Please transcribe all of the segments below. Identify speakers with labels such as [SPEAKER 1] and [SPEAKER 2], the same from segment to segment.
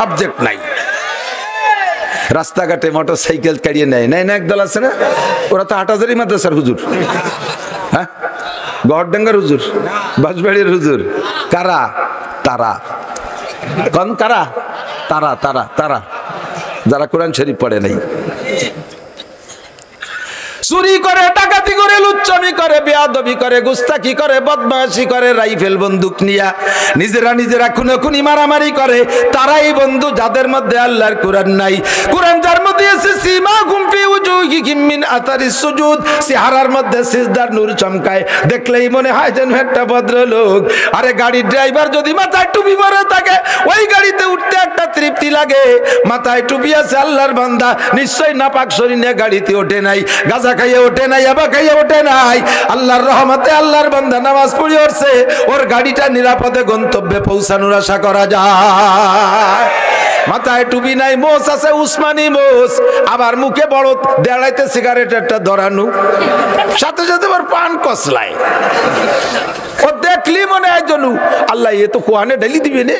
[SPEAKER 1] Subject নাই। রাস্তাঘাটে motor cycle কাড়িয়ে নেয় না একদল আছে না, ওরা তো হাটাজারি মাদ্রাসার হুজুর, হ্যাঁ গড়ডাঙ্গার হুজুর, বাঁশবাড়ির হুজুর। কারা? তারা কোন কারা? তারা তারা তারা যারা কোরআন শরীফ পড়ে নাই। চুরি করে, ডাকাতি করে, লুচ্চামি করে, বেয়াদবি করে, গুস্তাখি করে, বদমাশি করে, রাইফেল বন্দুক নিয়া নিজেরা খুনোখুনি মারামারি করে, তারাই বন্ধু যাদের মধ্যে আল্লাহর কোরআন নাই। কোরআন যার মধ্যে আছে সীমাহুম ফি উজুহিহিম মিন আতারিস সুজুদ, চেহারার মধ্যে সিজদার নূর চমকায়, দেখলেই মনে হয় যেন একটা ভদ্রলোক। আরে গাড়ির ড্রাইভার যদি মাথায় টুপি পরে থাকে, ওই গাড়িতে উঠতে একটা তৃপ্তি লাগে। মাথায় টুপি আছে আল্লাহর বান্দা, নিশ্চয় নাপাক শরীরে গাড়িতে ওঠে নাই, গাজা খাইয়ে ওঠে নাই, আবা খাইয়ে ওঠে নাই। আল্লাহর রহমতে আল্লাহর বান্দা নামাজ পড়ে উঠছে, ওর গাড়িটা নিরাপদে গন্তব্যে পৌঁছানোর আশা করা যায়। মাথায় টুপি নাই, মোষ আছে উসমানী মোষ, আবার মুখে বড় দেড়াইতে সিগারেট একটা ধরানো, সাথে সাথে আবার পান কসলায়। ও দেখলি মনে হয় জনু আল্লাহ এ তো কোরআনে ঢেলি দিবে নে।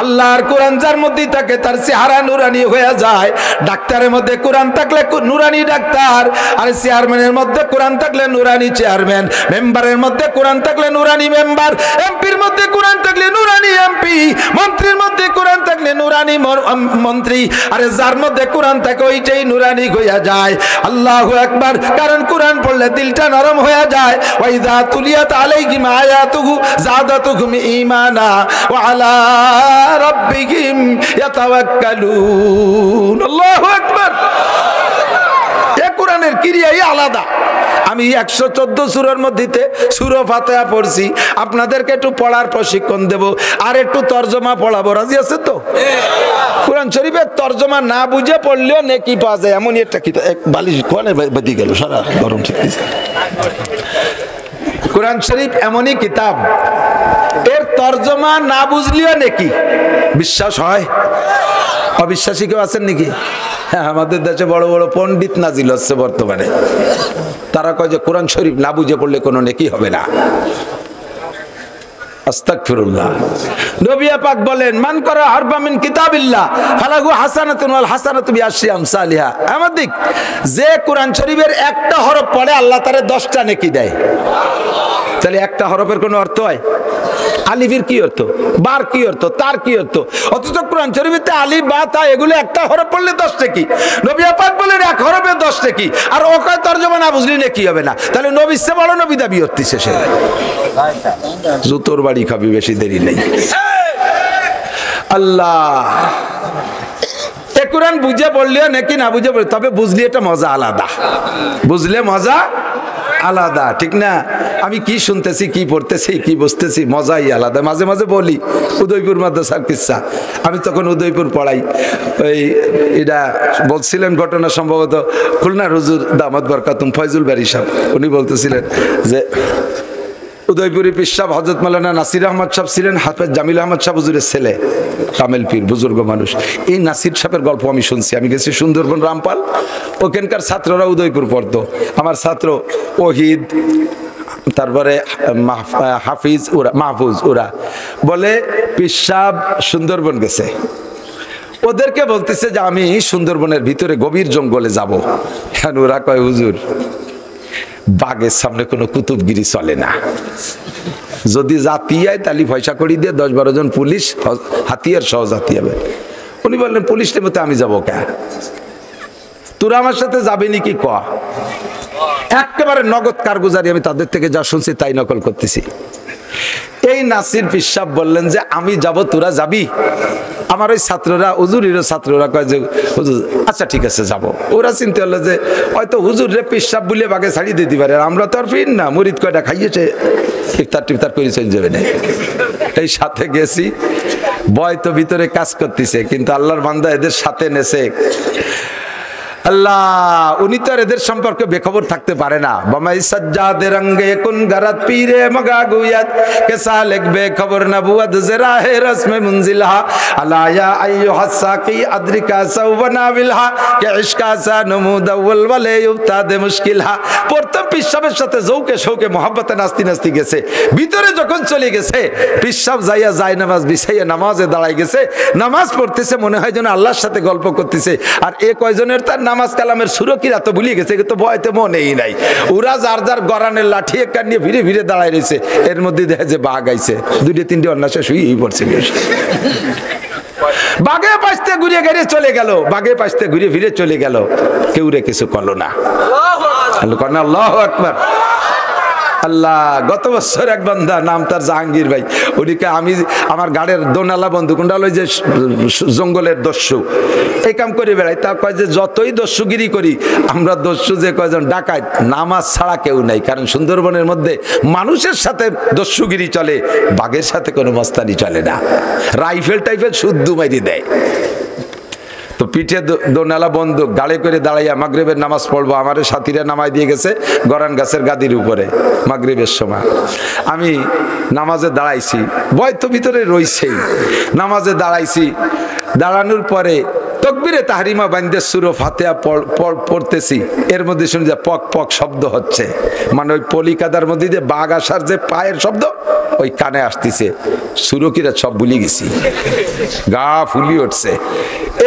[SPEAKER 1] আল্লাহর কোরআন যার মধ্যে থাকে তার চেহারা নুরানি হয়ে যায়। ডাক্তারের মধ্যে কোরআন থাকলে নুরানি ডাক্তার, আর চেয়ারম্যানের মধ্যে কোরআন থাকলে নুরানি চেয়ারম্যান, মেম্বারের মধ্যে কোরআন থাকলে নুরানি মেম্বার, এমপির মধ্যে কোরআন থাকলে নুরানি এমপি, মন্ত্রীর মধ্যে কোরআন থাকলে নুরানি মন্ত্রী। আরে যার মধ্যে কোরআন থাকে ওইটাই নুরানি হয়ে যায়। আল্লাহু আকবার। কারণ কোরআন পড়লে দিলটা নরম হয়ে যায়। ওয়াইদা তুলিয়াত আলাইহিম আয়াতুহু যাদাতুহুম ঈমানা ওয়া আলা রাব্বিহিম ইয়াতাওয়াক্কালুন। আল্লাহু আকবার। এই কোরআনের ক্রিয়াই আলাদা। আমি 114 সূরার মধ্যে সূরা ফাতিহা পড়ছি, আপনাদেরকে একটু পড়ার প্রশিক্ষণ দেব, আর একটু তরজমা পড়াবো। রাজি আছে তো? কোরআন শরীফের তরজমা না বুঝে পড়লেও নেকি পাওয়া যায়, এমনই একটা কিতাব। এক বালিশ কোনে বেঁধে গেল, সারা গরম ঠিক আছে। কোরআন শরীফ এমনই কিতাব, এর তরজমা না বুঝলেও নেকি। বিশ্বাস হয়? অবিশ্বাসী কেউ আছেন নাকি? হ্যাঁ, আমাদের দেশে বড় বড় পণ্ডিত নাজিল হচ্ছে বর্তমানে। তারা কয় যে কোরআন শরীফ না বুঝে পড়লে কোনো নেকি হবে না। আস্তাগফিরুল্লাহ। নবী পাক বলেন, মান করা হারফা মিন কিতাবিল্লাহ ফালাহু হাসানাতুন ওয়াল হাসানাতু বিআশরি আমসালিহা। আমাদিক যে কোরআন শরীফের একটা হরফ পড়ে আল্লাহ তারে 10টা নেকি দেয়। তাহলে একটা হরফের কোনো অর্থ হয়? আলিফের কি অর্থ, বার কি অর্থ, তার কি অর্থ? অথচ কোরআন শরীফে আলিফ বা তা এগুলো একটা হরফ পড়লে 10 নেকি। নবী পাক বলেন এক হরফে 10 নেকি, আর ওকে তরজমা না বুঝলি নেকি হবে না। তাহলে নবীর চেয়ে বড় নবী দাবি করতেছে সে। জুতোর বাড়ি খাবি, বেশি দেরি নেই। আল্লাহ এ কোরআন বুঝে পড়লেও নাকি না বুঝে পড়লে, তবে বুঝলি এটা মজা আলাদা, বুঝলে মজা আলাদা, ঠিক না? আমি কি শুনতেছি, কি পড়তেছি, কি বুঝতেছি, মজাই আলাদা। মাঝে মাঝে বলি উদয়পুর মাদ্রাসার কিচ্ছা, আমি তখন উদয়পুর পড়াই। ওই এটা বলছিলেন ঘটনা সম্ভবত খুলনার হুজুর দামাত বরকাতুম ফয়জুল বারী সাহেব, উনি বলতেছিলেন যে উদয়পুরি পীর সাহেব হযরত মাওলানা নাসির আহমদ সাহেব ছিলেন হাফেজ জামিল আহমদ সাহেব হুজুরের ছেলে, কামেল পীর, বুজুর্গ মানুষ। এই নাসির সাহেবের গল্প আমি শুনছি। আমি গেছি সুন্দরবন রামপাল, ওখানকার ছাত্ররা উদয়পুর পড়তো। আমার ছাত্র ওহিদ, তারপরে হাফিজ, ওরা মাহফুজ, ওরা বলে পীর সাহেব সুন্দরবন গেছে। ওদেরকে বলতেছে যে আমি সুন্দরবনের ভিতরে গভীর জঙ্গলে যাব। এখন ওরা কয় হুজুর বাঘের সামনে কোনো কুতুবগিরি চলে না, যদি জাতি হয় তাহলে পয়সা করি দিয়ে 10-12 জন পুলিশ হাতিয়ার সহ জাতি হবে। উনি বললেন পুলিশ নেমতে আমি যাবো কে, তোরা আমার সাথে যাবে নাকি ক। একেবারে নগদ কারগুজারি, আমি তাদের থেকে যা শুনছি তাই নকল করতেছি। এই নাসির পীর সাহেব বললেন যে আমি যাব, তোরা যাবি? আমার ওই ছাত্ররা, হুজুরের ছাত্ররা কয় যে হুজুর আচ্ছা ঠিক আছে যাব। ওরা চিন্তা হলো যে হয়তো হুজুর রে পীর সাহেব বলে বাগে ছাড়িয়ে দিতে পারে, আমরা তো আর পীর না, মুরিদ কয়টা খাইয়েছে ইফতার টিফতার করে চলে যাবে না। এই সাথে গেছি, ভয় তো ভিতরে কাজ করতেছে, কিন্তু আল্লাহর বান্দা এদের সাথে নেছে। আল্লাহ উনি তো আর এদের সম্পর্কে বেখবর থাকতে পারে না। বামাই সাজ্জাদে রঙ্গে কুন গরাত পীরে মগা গুয়াত কে সালেক বেখবর নবুয়ত জরা হে রসমে মুনজিলহা আলায়া আইয়ুহা সাকি আদরিকা সাওবনা বিলহা কে ইশকা সা নমুদ আউল ওয়ালে ইউতাদে মুশকিলহা। প্রথম পিসাবের সাথে জৌকে শৌকে মোহাব্বতে নাস্তি নাস্তি গেছে, ভিতরে যখন চলে গেছে পিসাব যাইয়া যায় নামাজ বিছাইয়া নামাজে দাঁড়াই গেছে, নামাজ পড়তেছে মনে হয় যেন আল্লাহর সাথে গল্প করতেছে। আর এ কয়জনের তার নামাজ কালামের সুরকিরা তো ভুলে গেছে, কিন্তু ভয়তে মনেই নাই। ওরা যার যার গরানের লাঠি একটা নিয়ে ভিড়ে ভিড়ে দাঁড়ায় রয়েছে, এর মধ্যে দেখা যে বাঘ আইছে, দুইটা তিনটে অন্যাসে শুয়েই পড়ছে। বাঘে পাশতে ঘুরে ঘিরে চলে গেল, বাঘে পাশতে ঘুরে ফিরে চলে গেল, কেউ রে কিছু করলো না। আল্লাহু আকবার। আল্লাহ গত বছর এক বান্দা, নাম তার জাহাঙ্গীর ভাই, ওদিকে আমি আমার গাড়ির দোনালা বন্ধু কোনটা হলো যে জঙ্গলের দস্যু, এই কাম করে বেড়াই। তা কয় যে যতই দস্যুগিরি করি আমরা দস্যু যে কয়জন ডাকাত, নামাজ ছাড়া কেউ নাই। কারণ সুন্দরবনের মধ্যে মানুষের সাথে দস্যুগিরি চলে, বাঘের সাথে কোনো মস্তানি চলে না। রাইফেল টাইফেল শুদ্ধ মারি দেয়। তো পিঠে দোনালা বন্দুক গাড়ি করে দাঁড়াইয়া মাগরিবের নামাজ পড়বো, আমার সাথীরা নামাই দিয়ে গেছে গরান গাছের গাদির উপরে মাগরিবের সময়। আমি নামাজে দাঁড়াইছি, ভয় তো ভিতরে রইছেই। নামাজে দাঁড়াইছি, দাঁড়ানোর পরে তকবিরে তাহরিমা বান্দে সূরা ফাতিহা পড়তেছি, এর মধ্যে শুনি যে পক পক শব্দ হচ্ছে, মানে ওই পলিকাদার মধ্যে যে বাঘ আসার যে পায়ের শব্দ ওই কানে আসতেছে। সুরকিরা সব ভুলে গেছি, গা ফুলি উঠছে।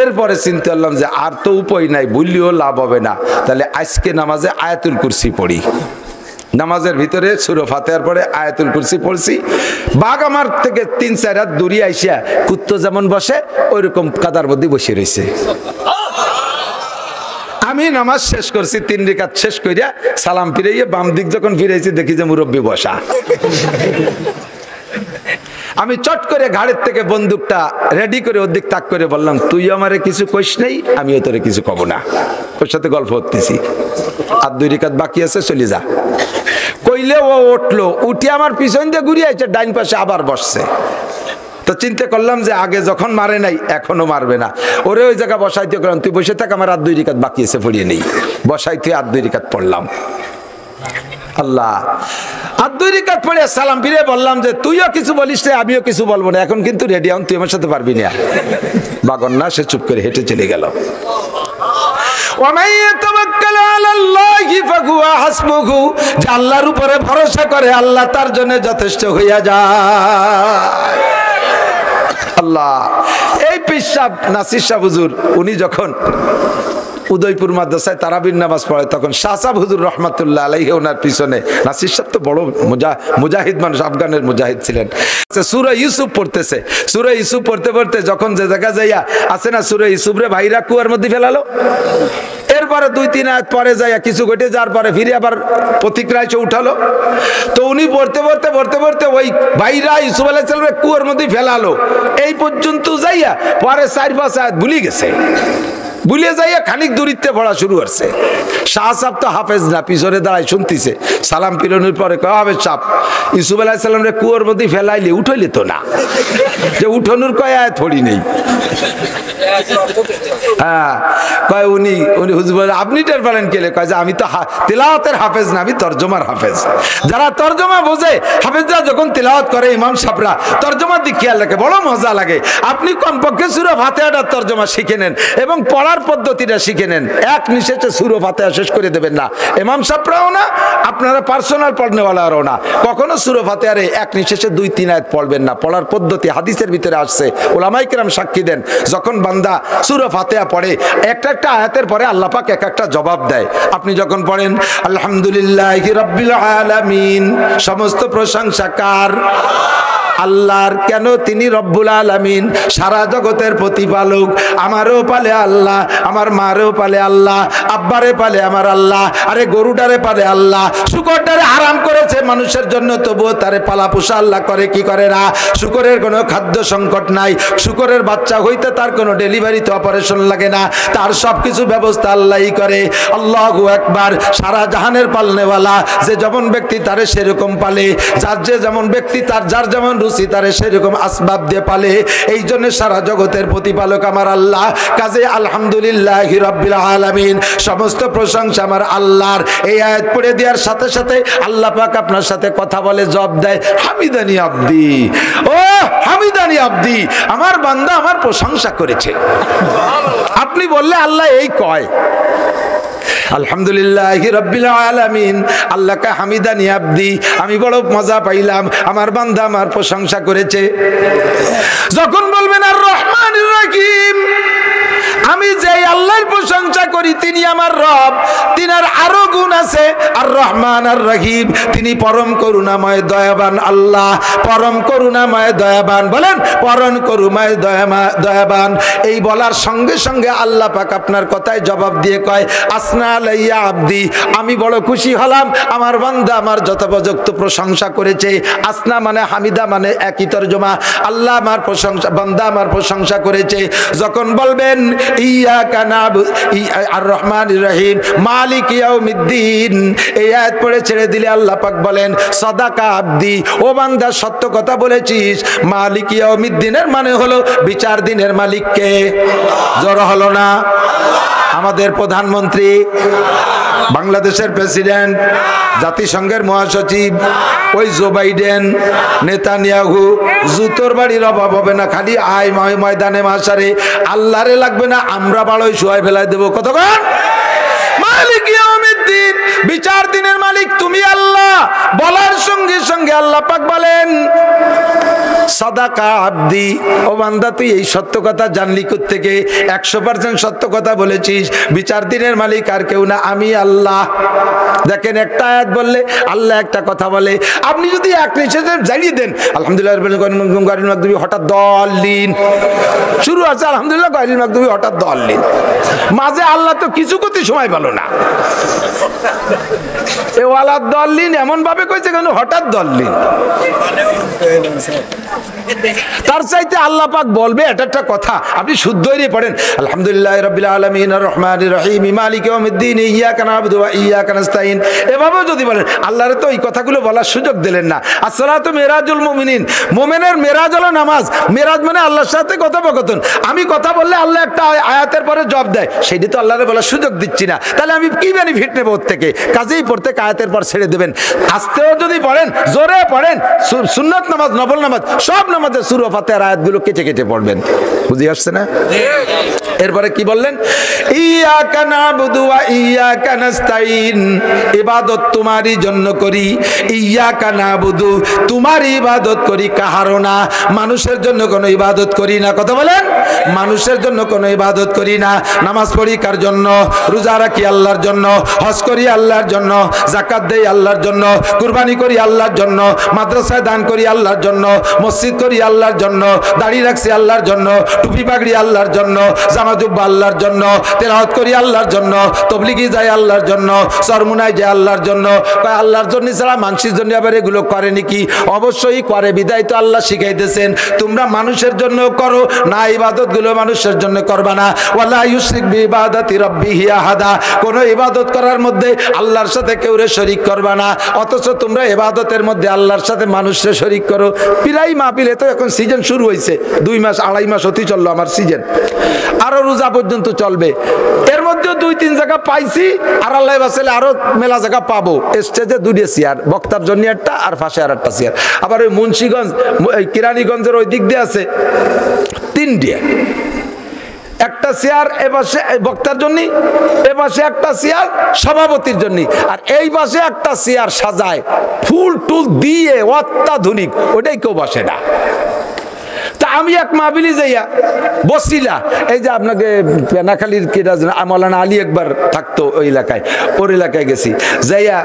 [SPEAKER 1] এরপরে চিন্তা করলাম যে আর তো উপায় নাই, বললেও লাভ হবে না, তাহলে আজকে নামাজে আয়াতুল কুরসি পড়ি। নামাজের ভিতরে সূরা ফাতিহার পরে আয়াতুল কুরসি পড়ছি। বাঘ আমার থেকে 3-4 হাত দূরে আইসা কুত্তো যেমন বসে ওইরকম কাদার মধ্যে বসে রয়েছে। আমি নামাজ শেষ করছি, 3 রাকাত শেষ করিয়া সালাম ফিরাইয়া বাম দিক যখন ফিরাইছি দেখি যে মুরব্বী বসা। আমি চট করে ঘাড়ের থেকে বন্দুকটা রেডি করে ওর দিক তাক করে বললাম, তুই আমারে কিছু কইস নাই, আমিও তোরে কিছু কব না, ওর সাথে গল্প করতেছি, আর 2 রাকাত বাকি আছে, চলে যা। কইলে ও উঠলো, উঠে আমার পিছন দিয়ে ঘুরে আইছে, ডাইন পাশে আবার বসছে। তো চিন্তা করলাম যে আগে যখন মারে নাই এখনো মারবে না, ওরে ওই জায়গা বসাইতে করলাম, তুই বসে থাক, আমার আর 2 রাকাত বাকি আছে, পড়িয়ে নেই। বসাইতে আর 2 রাকাত পড়লাম। আল্লাহ আর 2 রাকাত পড়ে সালাম ফিরে বললাম যে তুইও কিছু বলিস না, আমিও কিছু বলবো না, এখন কিন্তু রেডি হন, তুই আমার সাথে পারবি না। বাগন না, সে চুপ করে হেঁটে চলে গেল। আল্লাহর উপরে ভরসা করে আল্লাহ তার জন্য যথেষ্ট হইয়া যায়। আল্লাহ এই পীর সাহেব নাসির শাহ হুজুর উনি যখন উদয়পুর মাদ্রাসায় তারাবির নামাজ পড়ে তখন শাহ সাহেব হুজুর রহমাতুল্লাহ আলাইহি ওনার পিছনে, নাসির সাহেব তো বড় মুজাহিদ মানুষ, আফগানের মুজাহিদ ছিলেন, সূরা ইউসুফ পড়তেছে। সূরা ইউসুফ পড়তে পড়তে যখন যে জায়গা যাইয়া আছে না সূরা ইউসুফ রে ভাইরা কুয়ার মধ্যে ফেলালো, এরপরে 2-3 আয়াত পরে যাইয়া কিছু ঘটে যাওয়ার পরে ফিরে আবার প্রতিক্রিয়া উঠালো। তো উনি পড়তে পড়তে পড়তে পড়তে ওই ভাইরা ইউসুফ আলাইহিস সালামের কুয়ার মধ্যে ফেলালো, এই পর্যন্ত যাইয়া পরে 4-5 আয়াত ভুলে গেছে। ভুলে যাইয়া খানিক দূরিত্বে পড়া শুরু করছে। শাহ সাহেব তো হাফেজ না, পিছনে দাঁড়ায় শুনতেছে। সালাম ফিরানোর পরে কয়, হাফেজ সাহেব ইউসুফ আলাইহিস সালামের কুয়ার মধ্যে ফেলাইলে উঠাইলে তো না, যে উঠানোর কয় আয়াত পড়ি নেই। হ্যাঁ কয় উনি হুজুর বলে আপনি টের পেলেন কেলে? কয় যে আমি তো তিলাওয়াতের হাফেজ না, আমি তরজমার হাফেজ। যারা তরজমা বোঝে, হাফেজরা যখন তিলাওয়াত করে ইমাম সাহেবরা তরজমার দিক খেয়াল রাখে, বড় মজা লাগে। আপনি কমপক্ষে সূরা ফাতিহাটার তরজমা শিখে নেন এবং পড়ার পদ্ধতিটা শিখে নেন, এক নিঃশ্বাসে সূরা ফাতিহা শেষ করে দেবেন না। ইমাম সাহেবরাও না, আপনারা পার্সোনাল পড়নেওয়ালারাও না, কখনো সূরা ফাতিহার এক নিঃশ্বাসে 2-3 আয়াত পড়বেন না। পড়ার পদ্ধতি হাদিসের ভিতরে আসছে, উলামায়ে কেরাম সাক্ষী দেন। যখন বান্দা সূরা ফাতিহা পড়ে একটা একটা আয়াতের পরে আল্লাহ পাক এক একটা জবাব দেয়। আপনি যখন পড়েন আলহামদুলিল্লাহি রাব্বিল আলামিন, সমস্ত প্রশংসা কার? আল্লাহর। কেন? তিনি রব্বুল আলামিন, সারা জগতের প্রতিপালক। আমারও পালে আল্লাহ, আমার মারেও পালে আল্লাহ, আব্বারে পালে আমার আল্লাহ, আরে গরুটারে পালে আল্লাহ, শুকরটারে হারাম করেছে মানুষের জন্য, তবুও তারে পালা পোষা আল্লাহ করে কি করে না? শুকরের কোনো খাদ্য সংকট নাই, শুকরের বাচ্চা হইতে তার কোনো ডেলিভারিতে অপারেশন লাগে না, তার সব কিছু ব্যবস্থা আল্লাহই করে। আল্লাহু আকবার। সারা জাহানের পালনেওয়ালা, যে যেমন ব্যক্তি তারে সেরকম পালে, যার যে যেমন ব্যক্তি তার যার যেমন সিতারে সেরকম আসবাব দিয়ে পালে। এই জন্য সারা জগতের প্রতিপালক আমার আল্লাহ। কাজে আলহামদুলিল্লাহি রাব্বিল আলামিন, সমস্ত প্রশংসা আমার আল্লাহর। এই আয়াত পড়ে দেওয়ার সাথে সাথে আল্লাহ পাক আপনার সাথে কথা বলে, জবাব দেয়, হামিদানি আব্দি, ও হামিদানি আব্দি, আমার বান্দা আমার প্রশংসা করেছে। আপনি বললে আল্লাহ এই কয়, আলহামদুলিল্লাহি রাব্বিল আলামিন, আল্লাহকে হামিদানি আব্দি, আমি বড় মজা পাইলাম, আমার বান্দা আমার প্রশংসা করেছে। যখন বলবেন আর রহমানির রহিম, আমি যে আল্লাহর প্রশংসা করি তিনি আমার রব, তিনার আরো গুণ আছে, আর রহমান আর রহিম, তিনি পরম করুণাময় দয়াবান আল্লাহ, পরম করুণাময় দয়াবান। বলেন পরম করুণাময় দয়াবান। এই বলার সঙ্গে সঙ্গে আল্লাহ পাক আপনার কথায় জবাব দিয়ে কয়, আসনা আলাইয়া আব্দি, আমি বড় খুশি হলাম, আমার বান্দা আমার যথোপযুক্ত প্রশংসা করেছে। আসনা মানে হামিদা মানে একই তরজমা। আল্লাহ আমার প্রশংসা, বান্দা আমার প্রশংসা করেছে। যখন বলবেন ইয়াকা নাবুদু আর রহমানির রহিম মালিক ইয়াউমিদ্দিন, এই আয়াত পড়ে ছেড়ে দিলে আল্লাহ পাক বলেন, সাদাকা আব্দি, ও বান্দা সত্য কথা বলেছিস। মালিক ইয়াউমিদ্দিনের মানে হলো বিচার দিনের মালিককে। জোর হলো না? আমাদের প্রধানমন্ত্রী, বাংলাদেশের প্রেসিডেন্ট, জাতিসংঘের মহাসচিব, ওই জো বাইডেন, নেতানিয়াহু, জুতোর বাড়ির অভাব হবে না, খালি আয় ময়দানে মাসারে, আল্লাহরে লাগবে না, আমরা বাড়ই শোয়াই ফেলাই দেবো। কতক্ষণ? মালিক ইয়াউমিদ্দিন, বিচার দিনের মালিক তুমি আল্লাহ। বলার সঙ্গে সঙ্গে আল্লাহ পাক বলেন, সাদাকা আব্দি, ও বান্দা তুই এই সত্য কথা জানলি কোত্থেকে? 100% সত্য কথা বলেছিস। বিচার দিনের মালিক আর কেউ না, আমি আল্লাহ। দেখেন একটা আয়াত বললে আল্লাহ একটা কথা বলে, আপনি যদি এক নিঃশ্বাসে জানিয়ে দেন আলহামদুলিল্লাহ গায়রিল মাগদুবি, হঠাৎ দলিন শুরু আছে, আলহামদুলিল্লাহ গায়রিল মাগদুবি, হঠাৎ দলিন, মাঝে আল্লাহ তো কিছু করতে সময় পেল না। এ ওয়ালা দলিন এমন ভাবে কইছে কেন হঠাৎ দলিন, তার চাইতে আল্লাহ পাক বলবে এটা একটা কথা, আপনি শুদ্ধই পড়েন আলহামদুলিল্লাহি রাব্বিল আলামিন আর রহমানির রহিম মালিকি ইয়াউমিদ্দিন ইয়াকা নাবুদু ওয়া ইয়াকা নাস্তাইন। এভাবেও যদি বলেন, আল্লাহর তো এই কথাগুলো বলার সুযোগ দিলেন না। আসসালাতু মিরাজুল মুমিনিন, মুমিনের মেরাজ হলো নামাজ। মেরাজ মানে আল্লাহর সাথে কথোপকথন। আমি কথা বললে আল্লাহ একটা আয়াতের পরে জবাব দেয়, সেটি তো আল্লাহরে বলার সুযোগ দিচ্ছি না, তাহলে আমি কি বেনিফিট নেব ওর থেকে? কাজেই প্রত্যেক আয়াতের পর ছেড়ে দেবেন। আস্তেও যদি পড়েন, জোরে পড়েন, সুন্নাত নামাজ, নফল নামাজ, সব নামাজের সূরা ফাতিহার আয়াতগুলো কেটে কেটে পড়বেন। বুঝি আসছে না? এরপরে কি বললেন? ইয়াকা নাবুদু ওয়া ইয়াকা নাস্তাইন, ইবাদত তোমারই জন্য করি। ইয়াকা নাবুদু, তোমার ইবাদত করি, কাহারও না। মানুষের জন্য কোনো ইবাদত করি না। কথা বলেন, মানুষের জন্য কোনো ইবাদত করি না। নামাজ পড়ি কার জন্য? রোজা রাখি আল্লাহর জন্য, হজ করি আল্লাহর জন্য, যাকাত দেই আল্লাহর জন্য, কুরবানি করি আল্লাহর জন্য, মাদ্রাসায় দান করি আল্লাহর জন্য, মসজিদ করি আল্লাহর জন্য, দাড়ি রাখছি আল্লাহর জন্য, টুপি পাগড়ি আল্লাহর জন্য, জামা জুব্বা আল্লাহর জন্য, তেলাওয়াত করি আল্লাহর জন্য, তবলিগি যাই আল্লাহর জন্য, সরমুনায় যায় আল্লাহর জন্য। আল্লাহর জন্য ছাড়া মানুষের জন্য আবার এগুলো করে নাকি? অবশ্যই করে, বিদায় তো আল্লাহ শিখাইতেছেন তোমরা মানুষের জন্য করো না, ইবাদত গুলো মানুষের জন্য করবা না। ওয়ালা ইউশরিক বিইবাদাতি রাব্বিহি আহাদা, কোন ইবাদত করার মধ্যে আল্লাহর সাথে কেউরে শরীক করবা না। অথচ তোমরা ইবাদতের মধ্যে আল্লাহর সাথে মানুষের শরীক করো। প্রায় মাহফিলে তো এখন সিজন শুরু হয়েছে, 2 মাস 2.5 মাস হতে চললো আমার সিজন, আরো রোজা পর্যন্ত চলবে। এর মধ্যে 2-3 জায়গা পাইছি, আর আল্লাহ বাঁচালে আরো মেলা জায়গা পাবো। স্টেজে 2টা চেয়ার, বক্তার জন্য একটা, আর পাশে আর একটা চেয়ার। আবার ওই মুন্সিগঞ্জ, কিরানীগঞ্জের ওই দিক দিয়ে আছে 3টে, একটা চেয়ার এপাশে বক্তার জন্য, এপাশে একটা চেয়ার সভাপতির জন্য, আর এই পাশে একটা চেয়ার সাজায় ফুল টুল দিয়ে অত্যাধুনিক, ওটাই কেউ বসে না। তা আমি এক মাহফিলে যাইয়া বসিলা, এই যে আপনাকে পেনাখালীর মৌলানা আলী একবার থাকতো ওই এলাকায়, ওর এলাকায় গেছি, যাইয়া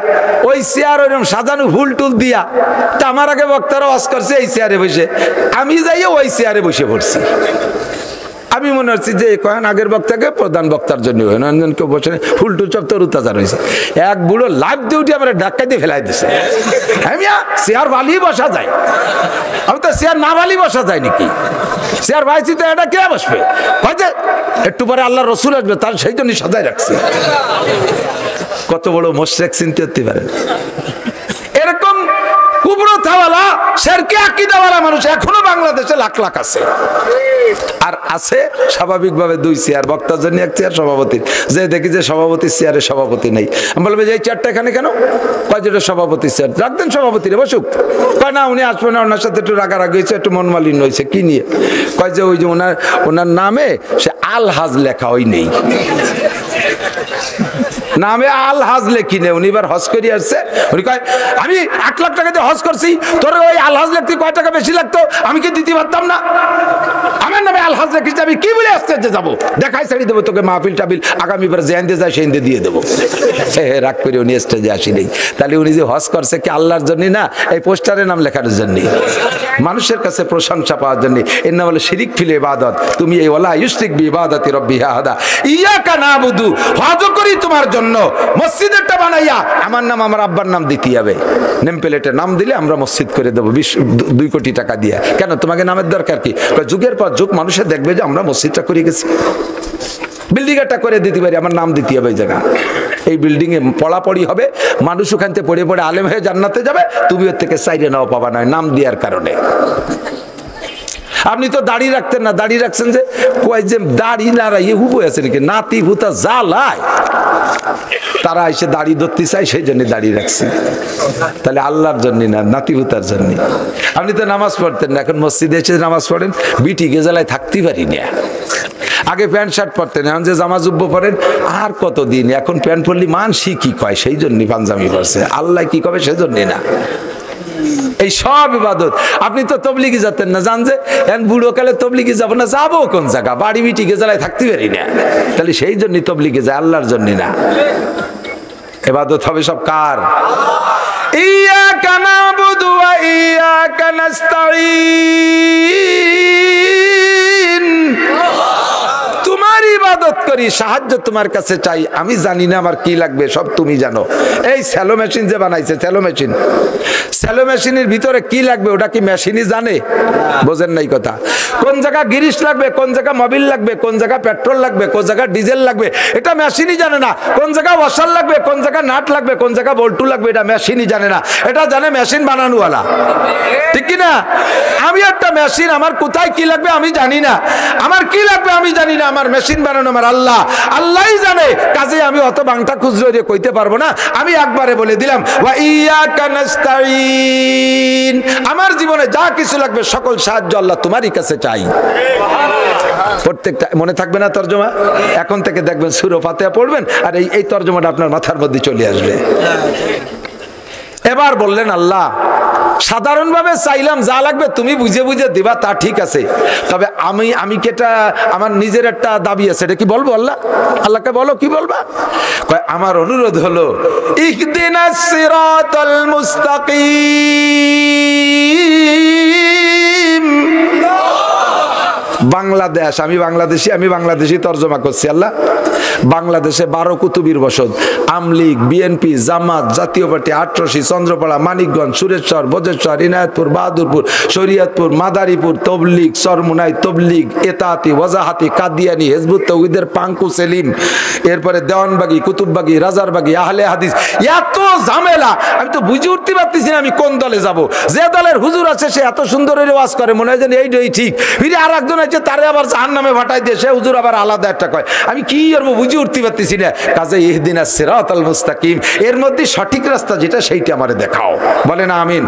[SPEAKER 1] ওই চেয়ার ওইরকম সাজানো ফুল টুল দিয়া, তা আমার আগে বক্তারা ওয়াজ করছে এই চেয়ারে বসে, আমি যাইয়া ওই চেয়ারে বসে পড়ছি। আমি মনে হচ্ছি যে কয়েন আগের বক্তাকে প্রধান বক্তার জন্য কেউ বসে ফুলটুল সব তোর উত্তাচার হয়েছে। এক বুড়ো লাভ দিয়ে উঠে আমার ডাক্কা দিয়ে ফেলাই দিছে। চেয়ার বালি বসা যায়, আমি তো চেয়ার না বালি বসা যায় নাকি? চেয়ার পাইছি তো এটা কে বসবে? হয়তো একটু পরে আল্লাহ রসুল আসবে, তার সেই জন্যই সাজায় রাখছি। কত বড় মোশরেক চিনতে পারেন। এরকম কুপ্রথাওয়ালা শেরকে আকীদাওয়ালা মানুষ এখনো বাংলাদেশে লাখ লাখ আছে। আর আছে স্বাভাবিকভাবে 2 চেয়ার, বক্তার জন্য 1 চেয়ার, সভাপতির। যে দেখি যে সভাপতির চেয়ারে সভাপতি নেই, আমি বলবো যে এই চেয়ারটা এখানে কেন? কয় যেটা সভাপতির চেয়ার, রাখবেন সভাপতিরে বসুক। কয় না উনি আসবে না, ওনার সাথে একটু রাগারাগি হয়েছে, একটু মনমালিন্য হয়েছে। কি নিয়ে? কয় যে ওই যে ওনার নামে সে আলহাজ লেখা ওই নেই, নামে আলহাজ লেখি নেই। উনি এবার হজ করে আসছে, উনি কয় আমি 8 লাখ টাকা দিয়ে হজ করছি, তোর ওই আলহাজ লিখতে কয় টাকা বেশি লাগতো, আমি কি দিতে পারতাম না? আমার নামে আলহাজ লিখিস, আমি কি বলে আসতে যাবো? দেখাই ছাড়ি দেবো তোকে, মাহফিল টাবিল আগামী বার যে আনতে যায় সেই দিয়ে দেবো। রাগ করে উনি স্টেজে আসি নেই। তাহলে উনি যে হজ করছে কি আল্লাহর জন্য না, এই পোস্টারে নাম লেখার জন্য, মানুষের কাছে প্রশংসা পাওয়ার জন্য। এর নাম হলো শিরিক ফিল ইবাদত। তুমি এই ওয়ালা ইউশরিক বি ইবাদাতি রাব্বিহি আহাদা, ইয়াকা নাবুদু, হজ করি তোমার জন্য। মসজিদেরটা বানাইয়া আমার নাম আমার আব্বার নাম দিতে হবে, নেম প্লেটে নাম দিলে আমরা মসজিদ করে দেবো 2 কোটি টাকা দিয়ে। কেন তোমাকে নামের দরকার কি? যুগের পর যুগ মানুষের দেখবে যে আমরা মসজিদটা করে গেছি, বিল্ডিং একটা করে দিতে পারি, আমার নাম দিতে হবে এই জায়গা। এই বিল্ডিং এ পড়াপড়ি হবে, মানুষ ওখান থেকে পড়ে পড়ে আলেম হয়ে জান্নাতে যাবে, তুমি ওর থেকে সাইডে নাও পাবা না নাম দেওয়ার কারণে। আপনি তো দাড়ি রাখতেন না, দাড়ি রাখছেন যে কয় যে দাড়ি নাড়াইয়ে হুবো আছে নাকি, নাতি ভুতা জ্বালায় তারা এসে দাড়ি ধরতে চাই, সেই জন্য দাঁড়িয়ে রাখছি। তাহলে আল্লাহর জন্য না, নাতি ভুতার জন্য। আপনি তো নামাজ পড়তেন না, এখন মসজিদে এসে নামাজ পড়েন, বিটি গেজালায় থাকতে পারি না। আগে প্যান্ট শার্ট পরতেন, এখন যে জামা জুব্বো পরেন, আর কতদিন এখন প্যান্ট পরলি মানসি কি কয়, সেই জন্য পাঞ্জাবি পরছে, আল্লাহ কি কবে সেই জন্য না। এই সব ইবাদত। আপনি তো তবলিগি যেতেন না, জান যে এখন বুড়ো কালে তবলিগি যাবো না, যাবো কোন জায়গা, বাড়ি বিটি গেজালায় থাকতে পারি না, তাহলে সেই জন্য তবলিগে যায়, আল্লাহর জন্য না। ইবাদত হবে সব কার? ইয়াকা নাবুদু ওয়া ইয়াকা নাস্তাঈন, তোমার ইবাদত করি, সাহায্য তোমার কাছে চাই, আমি জানি না আমার কি লাগবে, সব তুমি জানো। এই স্যালো মেশিন যে বানাইছে, স্যালো মেশিন, স্যালো মেশিনের ভিতরে কি লাগবে ওটা কি মেশিনই জানে? বোঝেন নাই কথা। কোন জায়গা গিরিশ লাগবে, কোন জায়গা মোবিল লাগবে, কোন জায়গা পেট্রোল লাগবে, কোন জায়গা ডিজেল লাগবে, এটা মেশিনই জানে না। কোন জায়গা ওয়াশার লাগবে, কোন জায়গা নাট লাগবে, কোন জায়গা বল্টু লাগবে, এটা মেশিনই জানে না, এটা জানে মেশিন বানানোওয়ালা, ঠিক কি না? আমি একটা মেশিন, আমার কোথায় কি লাগবে আমি জানি না, আমার কি লাগবে আমি জানি না, আমার মেশিন বানানো আমার আল্লাহ, আল্লাহই জানে। কাজে আমি অত বাংটা খুচরো দিয়ে কইতে পারবো না, আমি একবারে বলে দিলাম ওয়া ইয়াকা নাস্তাঈন, আমার জীবনে যা কিছু লাগবে সকল সাহায্য আল্লাহ তোমারই কাছে চাই। প্রত্যেকটা মনে থাকবে না তরজমা? এখন থেকে দেখবেন সূরা ফাতিহা পড়বেন আর এই তরজমাটা আপনার মাথার মধ্যে চলে আসবে। এবার বললেন আল্লাহ সাধারণভাবে চাইলাম যা লাগবে তুমি বুঝে বুঝে দিবা, তা ঠিক আছে, তবে আমি কেটা আমার নিজের একটা দাবি আছে, এটা কি বলবো? আল্লাহকে বলো, কি বলবা? আমার অনুরোধ হলো ইহদিনাস সিরাতাল মুস্তাকিম। বাংলাদেশ, আমি বাংলাদেশি তর্জমা করছি। আল্লাহ বাংলাদেশে 12 কুতুবির বসত, আমলিগ, বিএনপি, জামাত, জাতীয় পার্টি, আটরশি, চন্দ্রপাড়া, মানিকগঞ্জ, সুরেশ্বর, বজেশ্বর, ইনায়তপুর, বাহাদুরপুর, শরীয়তপুর, মাদারীপুর, তবলিগ, সরমুনাই তবলিগ, এতাতি, ওয়াজাহাতি, কাদিয়ানি, হিজবুত তাওহীদের পাঙ্কু সেলিম, এরপরে দেওয়ানবাগি, কুতুববাগি, রাজারবাগি, আহলে হাদিস, এত ঝামেলা আমি তো বুঝে উঠতে পারতেছি না আমি কোন দলে যাব। যে দলের হুজুর আছে সে এত সুন্দর ওয়াজ করে, মনে হয় যেন এইটাই ঠিক, ফিরে আর একজন আছে তারে আবার জাহান্নামে ভাটাই দিয়ে সে হুজুর আবার আলাদা একটা কয়, আমি কি করবো বুঝে উঠতে পারতেছি না। কাজে ইহদিনাস সিরাতাল মুস্তাকিম, এর মধ্যে সঠিক রাস্তা যেটা সেইটা আমারে দেখাও, বলে না আমিন?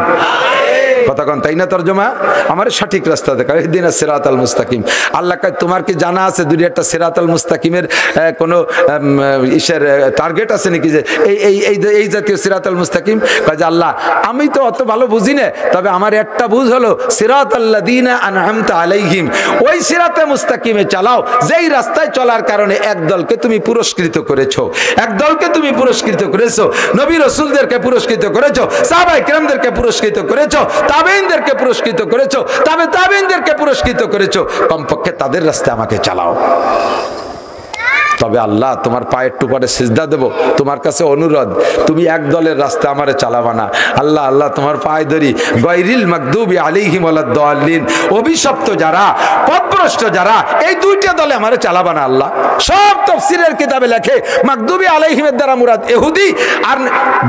[SPEAKER 1] কথা কন তাই না? তরজমা আমার সঠিক রাস্তা দেখাও, ইহদিনাস সিরাতাল মুস্তাকিম। আল্লাহ কয় তোমার কি জানা আছে দুই একটা সিরাতাল মুস্তাকিমের কোনো ইসের টার্গেট আছে নাকি, যে এই জাতীয় সিরাতাল মুস্তাকিম? কয় যে আল্লাহ আমি তো অত ভালো বুঝি না, তবে আমার একটা বুঝ হলো সিরাতাল্লাযীনা আনআমতা আলাইহিম, ওই সিরাতে মুস্তাকিমে চালাও যেই রাস্তায় চলার কারণে এক দলকে তুমি পুরস্কৃত করেছো, এক দলকে তুমি পুরস্কৃত করেছো, নবী রাসূলদেরকে পুরস্কৃত করেছো, সাহাবায়ে কেরামদেরকে পুরস্কৃত করেছো, তাবেঈনদেরকে পুরস্কৃত করেছো, তাবেঈনদেরকে পুরস্কৃত করেছো, কমপক্ষে তাদের রাস্তায় আমাকে চালাও। তবে আল্লাহ তোমার পায়ের টুপারে সিজদা দেব, তোমার কাছে অনুরোধ তুমি এক দলের রাস্তা আমারে চালাবা না আল্লাহ। আল্লাহ তোমার পায়ে ধরি, গায়রিল মাগদুবি আলাইহিম ওয়ালাদ-দাল্লিন, অভিশপ্ত যারা, পথভ্রষ্ট যারা, এই দুইটা দলে আমারে চালাবা না আল্লাহ। সব তাফসীরের কিতাবে লেখে মাগদুবি আলাইহিমের দ্বারা মুরাদ ইহুদি, আর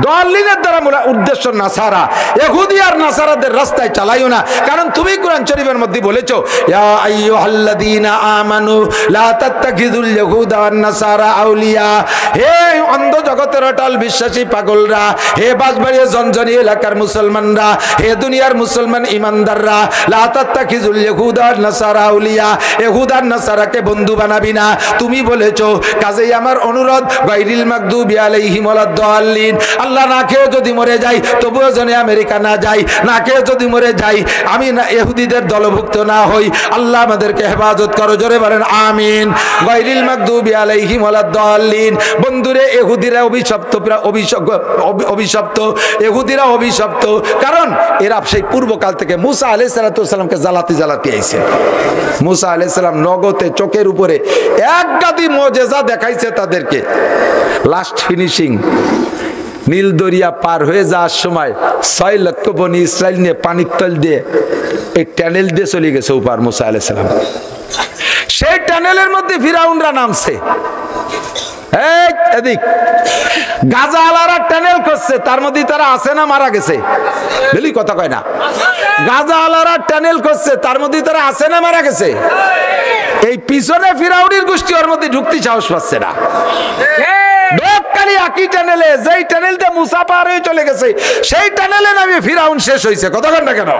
[SPEAKER 1] দাল্লিনের দ্বারা মুরাদ উদ্দেশ্য নাসারা। ইহুদি আর নাসারাদের রাস্তায় চালাইও না, কারণ তুমি কোরআন শরীফের মধ্যে বলেছো ইয়া আইয়ুহাল্লাযীনা আমানু লা তাত্তাখিযুল ইয়াহুদা ওয়ান নাসারা আউলিয়া। হে অন্ধ জগতের অটল বিশ্বাসী পাগলরা, হে বাঁশবাড়িয়া জনজনি এলাকার মুসলমানরা, হে দুনিয়ার মুসলমান ইমানদাররা, লা তাত্তাখিযুল ইয়াহুদা ওয়ান নাসারা আউলিয়া, ইহুদ আর নাসারাকে বন্ধু বানাবি না তুমি বলেছো। কাজেই আমার অনুরোধ, গায়রিল মাগদুবি আলাইহিম ওয়ালাদ-দাল্লিন। আল্লাহ না খেয়ে যদি মরে যাই তবুও যেন আমেরিকা না যাই, না খেয়ে যদি মরে যাই আমি না ইহুদিদের দলভুক্ত না হই। আল্লাহ আমাদেরকে হেফাজত করো, জোরে বলেন আমিন। গায়রিল মাগদুবি আলাইহিম ওয়ালাদ-দাল্লিন। বন্ধুরে ইহুদিরা অভিশপ্ত, অভিশপ্ত ইহুদিরা অভিশপ্ত, কারণ এরা সেই পূর্বকাল থেকে মুসা আলাইহিস সালামকে জ্বালাতে জ্বালাতে আইছে। মুসা আলাইহিস সালাম নগদে চোখের উপরে এক গাদি মুজিজা দেখাইছে তাদেরকে। লাস্ট ফিনিশিং, নীল দরিয়া পার হয়ে যাওয়ার সময় 6 লক্ষ বনি ইসরায়েল নিয়ে পানির তল দিয়ে এই টানেল দিয়ে চলে গেছে উপার মুসা আলাইহিস সালাম। সেই টানেলের মধ্যে ফিরাউনরা নামছে। এদিক গাজা আলারা টানেল করছে, তার মধ্যে তারা আছে না মারা গেছে? বলি কথা কয় না। গাজা আলারা টানেল করছে, তার মধ্যে তারা আছে না মারা গেছে? এই পিছনে ফিরাউনের গোষ্ঠী ওর মধ্যে ঢুকতে সাহস পাচ্ছে না। একই টানেলে, যেই টানেলটা মুসা পার হয়ে চলে গেছে সেই টানেলে নামে ফিরাউন শেষ হয়েছে। কতক্ষণ না কেন?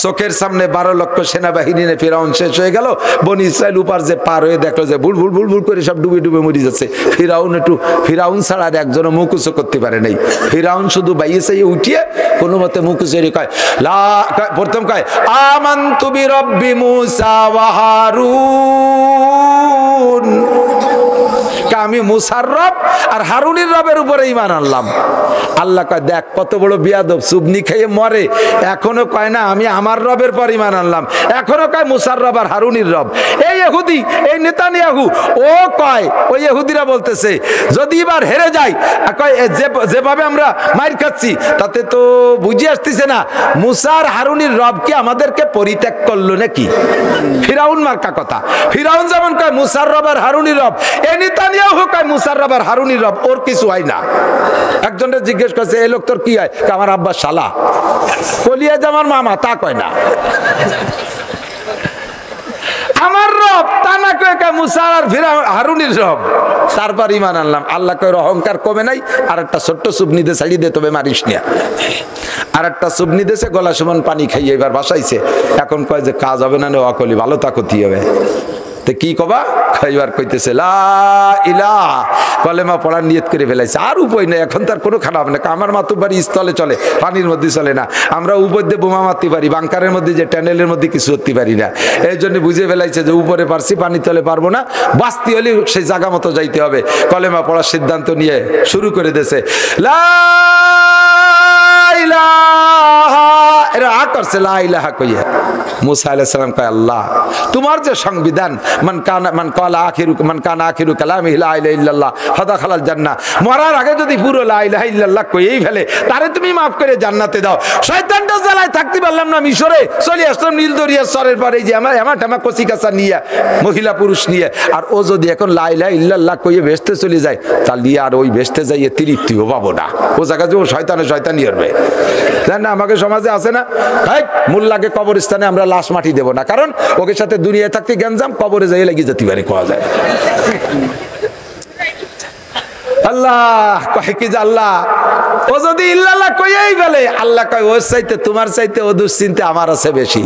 [SPEAKER 1] চোখের সামনে 12 লক্ষ সেনাবাহিনী নিয়ে ফিরাউন শেষ হয়ে গেল। বনি ইসরায়েল উপার যে পার হয়ে দেখলো যে ভুল ভুল ভুল ভুল করে সব ডুবে ডুবে মরে যাচ্ছে। ফিরাউন ছাড়া আর একজনও মুখুচো করতে পারে নাই। ফিরাউন শুধু বাইয়ে চাইয়ে উঠিয়ে কোনো মতে মুখুচো কয় প্রথম কয় আমানতু বিরাব্বি মুসা ওয়া হারুন, আমি মুসার রব আর হারুনের রবের উপরে ঈমান আনলাম। আল্লাহ কয় দেখ কত বড় বিয়াদব, সুবনি খেয়ে মরে, এখনো কয় না আমি আমার রবের পর ঈমান আনলাম, এখনো কয় মুসার রব আর হারুনের রব। এই ইহুদি, এই নেতানিয়াহু, ও কয়, ওই ইহুদিরা বলতেছে যদি এবার হেরে যাই, কয় যেভাবে আমরা মার খাচ্ছি তাতে তো বুঝে আসতেছে না মুসার হারুনের রব কি আমাদেরকে পরিত্যাগ করলো নাকি? ফিরাউন মার্কা কথা। ফিরাউন যেমন কয় মুসার রব আর হারুনের রব, এই নেতানিয়াহু কয় মুসার রব আর হারুনের রব, ওর কিছু হয় না। একজনের জিজ্ঞেস করছে এই লোক তোর কি হয়? আমার আব্বা শালা, কলিয়া জামার মামা, তা কয় না। আমার রব তা না কয় মুসার আর হারুনের রব, তারপর ঈমান আনলাম। আল্লাহ কয় অহংকার কমে নাই, আর একটা ছোট্ট সুবনি দে ছাড়িয়ে দে, তবে মারিস না। আর একটা সুবনি দেশে গলা সমান পানি খাইয়ে এবার বাসাইছে। এখন কয় যে কাজ হবে না, অকলি ভালো তা ক্ষতি হবে। কি কবা? খাইবার কইতেছে লা ইলাহা, কলেমা পড়ার নিয়ত করে ফেলাইছে। আর উপায় নেই, এখন তার কোনো খারাপ না। আমার মাতুবাড়ি স্থলে চলে, পানির মধ্যে চলে না। আমরা উপর দিয়ে বোমা মারতে পারি, বাংকারের মধ্যে যে ট্যানেলের মধ্যে কিছু করতে পারি না। এই জন্য বুঝে ফেলাইছে যে উপরে পারছি, পানির তলে পারবো না, বাঁচতে হলে সেই জায়গা মতো যাইতে হবে। কলেমা পড়ার সিদ্ধান্ত নিয়ে শুরু করে দিয়েছে লা ইলাহা, এরা আ করছে লা ইলাহা কইয়া। মুসা আলাইহিস সালাম কয় আল্লাহ তোমার যে সংবিধান, মান কানা আখিরু কালামিহি লা ইলাহা ইল্লাল্লাহ ফাদাখালাল জান্নাহ, মরার আগে যদি পুরো লা ইলাহা ইল্লাল্লাহ কইই ফেলে তারে তুমি মাফ করে জান্নাতে দাও। শয়তানটা জ্বালায় থাকতে পারলাম না, মিশরে চলে আসলাম নীল দরিয়ার চরের পারে, যে আমার কচি কাঁচা নিয়ে, মহিলা পুরুষ নিয়ে। আর ও যদি এখন লা ইলাহা ইল্লাল্লাহ কইয়ে ভেস্তে চলে যায়, তাহলে আর ওই ভেস্তে যাইয়ে তৃপ্তিও পাবো না। ও জায়গা যে ও শয়তানি হবে। জান না আমাকে সমাজে আছে না, মোল্লাকে কবরস্থানে আমরা লাশ মাটি দেব না, কারণ ওকে সাথে দুনিয়ায় থাকতে গ্যাঞ্জাম, কবরে যাই লাগিয়ে যেতে পারে, কোয়া যায়। আল্লাহ কয় কি যে আল্লাহ ও যদি ইল্লাল্লাহ কইয়াই ফেলে, আল্লাহ কয় ওর চাইতে তোমার চাইতে ও দুশ্চিন্তা আমার আছে বেশি,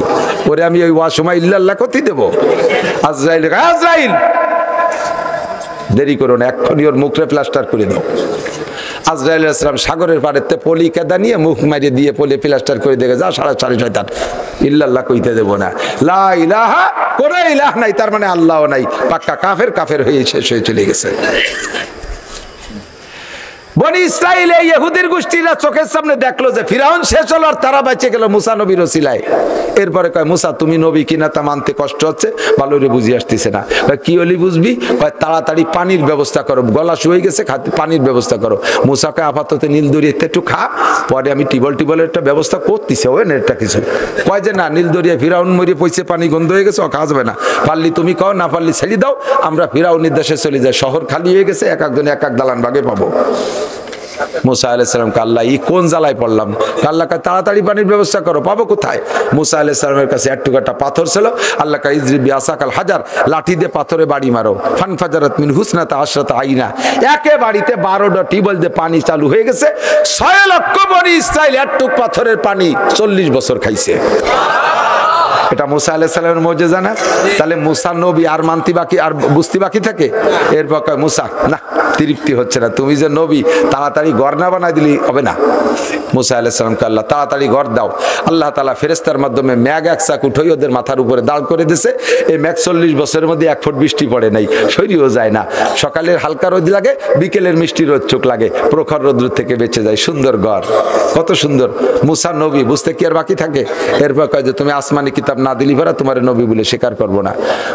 [SPEAKER 1] ওরে আমি ওই সময় ইল্লাল্লাহ কতি দেব। আজরাইল দেরি করো না, এক্ষুনি ওর মুখে প্লাস্টার করে দাও। আজরাইল আলাইহিস সালাম সাগরের পাড়েতে পলি কেদা নিয়ে মুখ মারিয়ে দিয়ে পলি প্লাস্টার করে দেখে যা সাড়ে শয়তান, ইল্লাল্লাহ কইতে দেব না। লা ইলাহা, কোনো ইলাহ নাই, তার মানে আল্লাহও নাই, পাক্কা কাফের হয়ে শেষ হয়ে চলে গেছে। বনি ইসরাইল এই ইহুদির গোষ্ঠীরা চোখের সামনে দেখলো যে ফিরাউন শেষ হলো আর তারা বেঁচে গেল মুসা নবীর ওসিলায়। এরপরে কয় মুসা তুমি নবী কিনা তা মানতে কষ্ট হচ্ছে, ভালো করে বুঝে আসতেছে না। কি হলি বুঝবি? কয় তাড়াতাড়ি পানির ব্যবস্থা করো, গলা শুয়ে গেছে, পানির ব্যবস্থা করো। মুসাকে আপাতত নীল দরিয়াতে একটু খা, পরে আমি টিবলের একটা ব্যবস্থা করতেছি, ওই নেটটা কিছু। কয় যে না, নীল দরিয়া ফিরাউন মরিয়ে পয়সে পানি গন্ধ হয়ে গেছে, ও খাওয়া যাবে না, পারলি তুমি খাও, না পারলি ছেড়ে দাও, আমরা ফিরাউনের দেশে চলে যাই, শহর খালি হয়ে গেছে, এক একজন এক এক দালান ভাগে পাবো। মুসা আলাইহিস সালামকে আল্লাহ এই কোন জ্বালায় পড়লাম, আল্লাহ কা তাড়াতাড়ি পানির ব্যবস্থা করো, পাবো কোথায়? মুসা আলাইহিস সালামের কাছে এক টুকরা পাথর ছিল, আল্লাহ কা ইজরি বিআসাকাল হাজার, লাঠি দিয়ে পাথরে বাড়ি মারো, ফানফাজারাত মিন হুসনাতা আশরাতা আইনা, একে বাড়িতে 12টা টিউবওয়েল দিয়ে পানি চালু হয়ে গেছে। 6 লক্ষ বনি ইসরাইল এক টুক পাথরের পানি 40 বছর খাইছে। এটা মুসা আলাইহিস সালামের মুজিজা না? তাহলে মুসা নবী আর মানতি বাকি আর বুঝতে বাকি থাকে? এরপর কয় মুসা না, তৃপ্তি হচ্ছে না, তুমি যে নবী তাড়াতাড়ি ঘর না বানাই দিলি হবে না। মুসা আলাইহিস সালামকে আল্লাহ তাড়াতাড়ি ঘর দাও। আল্লাহ তাআলা ফেরেশতার মাধ্যমে মেঘ এক চাক উঠাই ওদের মাথার উপরে দাঁড় করে দিয়েছে। এই মেঘ 40 বছরের মধ্যে 1 ফুট বৃষ্টি পড়ে নাই, সরিয়েও যায় না। সকালের হালকা রোদ লাগে, বিকেলের মিষ্টি রোদ চোখ লাগে, প্রখর রোদ্র থেকে বেঁচে যায়। সুন্দর ঘর, কত সুন্দর। মুসা নবী বুঝতে কি আর বাকি থাকে? এরপর কয় যে তুমি আসমানি কিতাব না দিলি ভরা তোমার নবী বলে স্বীকার করবো না।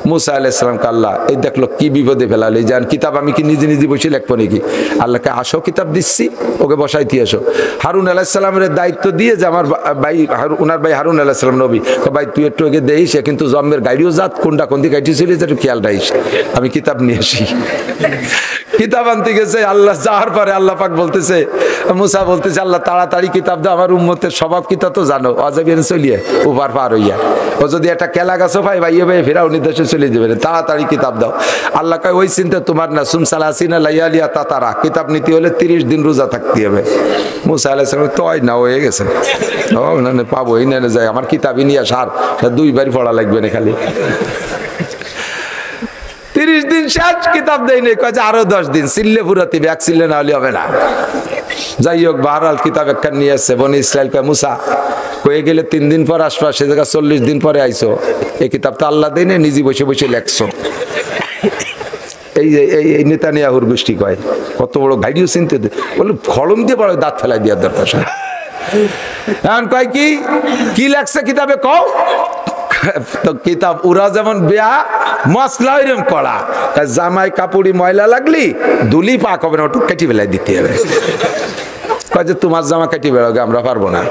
[SPEAKER 1] মুসা আলাইহিস সালামকে আল্লাহ এই দেখলো কি বিপদে ফেলাল, এই জান কিতাব আমি কি নিজে নিজে বসে লিখবো নাকি? আল্লাহকে আসো কিতাব দিচ্ছি, ওকে বসাইতে আসো। হারুন আলাইহিস সালামের দায়িত্ব দিয়ে যে আমার ভাই ওনার ভাই হারুন আলাইহিস সালাম নবী, ভাই তুই একটু ওকে দেখিস, কিন্তু জন্মের গাড়িও জাত কোনটা কোন দিকে গাইটি চলে একটু খেয়াল রাখিস, আমি কিতাব নিয়ে আসি। কিতাব আনতে গেছে, আল্লাহ যাওয়ার পরে আল্লাহ পাক বলতেছে, মুসা বলতেছে আল্লাহ তাড়াতাড়ি কিতাব দাও, আমার উম্মতের স্বভাব কিতাব তো জানো, অজাবিন চলিয়ে উপার পার হইয়া, ও যদি একটা কেলা গাছও পাই ভাইয়ে ভাই ফেরাউনির দেশে চলে যাবে, তাড়াতাড়ি কিতাব দাও। আল্লাহ কয় ওই চিন্তা তোমার না, সুমসালাসিনা লাইয়ালিয়া তাতারা, কিতাব নিতে হলে 30 দিন রোজা থাকতে হবে। মুসা আলাইহিস সালাম তো না হয়ে গেছে, ও না পাবো এই না যায়, আমার কিতাবই নিয়ে সার 2 বার পড়া লাগবে না খালি। 30 দিন শেষ, কিতাব দেয় নেই, কয় যে আরো 10 দিন, সিল্লে পুরাতে এক সিল্লে না হলে হবে না। যাই হোক বাহরাল কিতাব একটা নিয়ে আসছে। বনি ইসরাইল কয় মুসা কয়ে গেলে 3 দিন পর আসবা, সে জায়গা 40 দিন পরে আইসো, এই কিতাব তো আল্লাহ দেয় না, নিজে বসে বসে লেখছো। এই নেতানিয়াহুর গোষ্ঠী কয় কত বড় গাইডিও চিনতে বলে খড়ম দিয়ে বড় দাঁত ফেলাই দেওয়ার দরকার। এখন কয় কি লেখছে কিতাবে কও? তো কিতাব ওরা যেমন বেয়া মশলা ওইরকম করা, জামাই কাপড়ি ময়লা লাগলি দুলি পাক হবে না, ওটুক কেটে বেলায় দিতে হবে। কয় যে তোমার জামা কেটে বেড়াবে, আমরা পারবো না।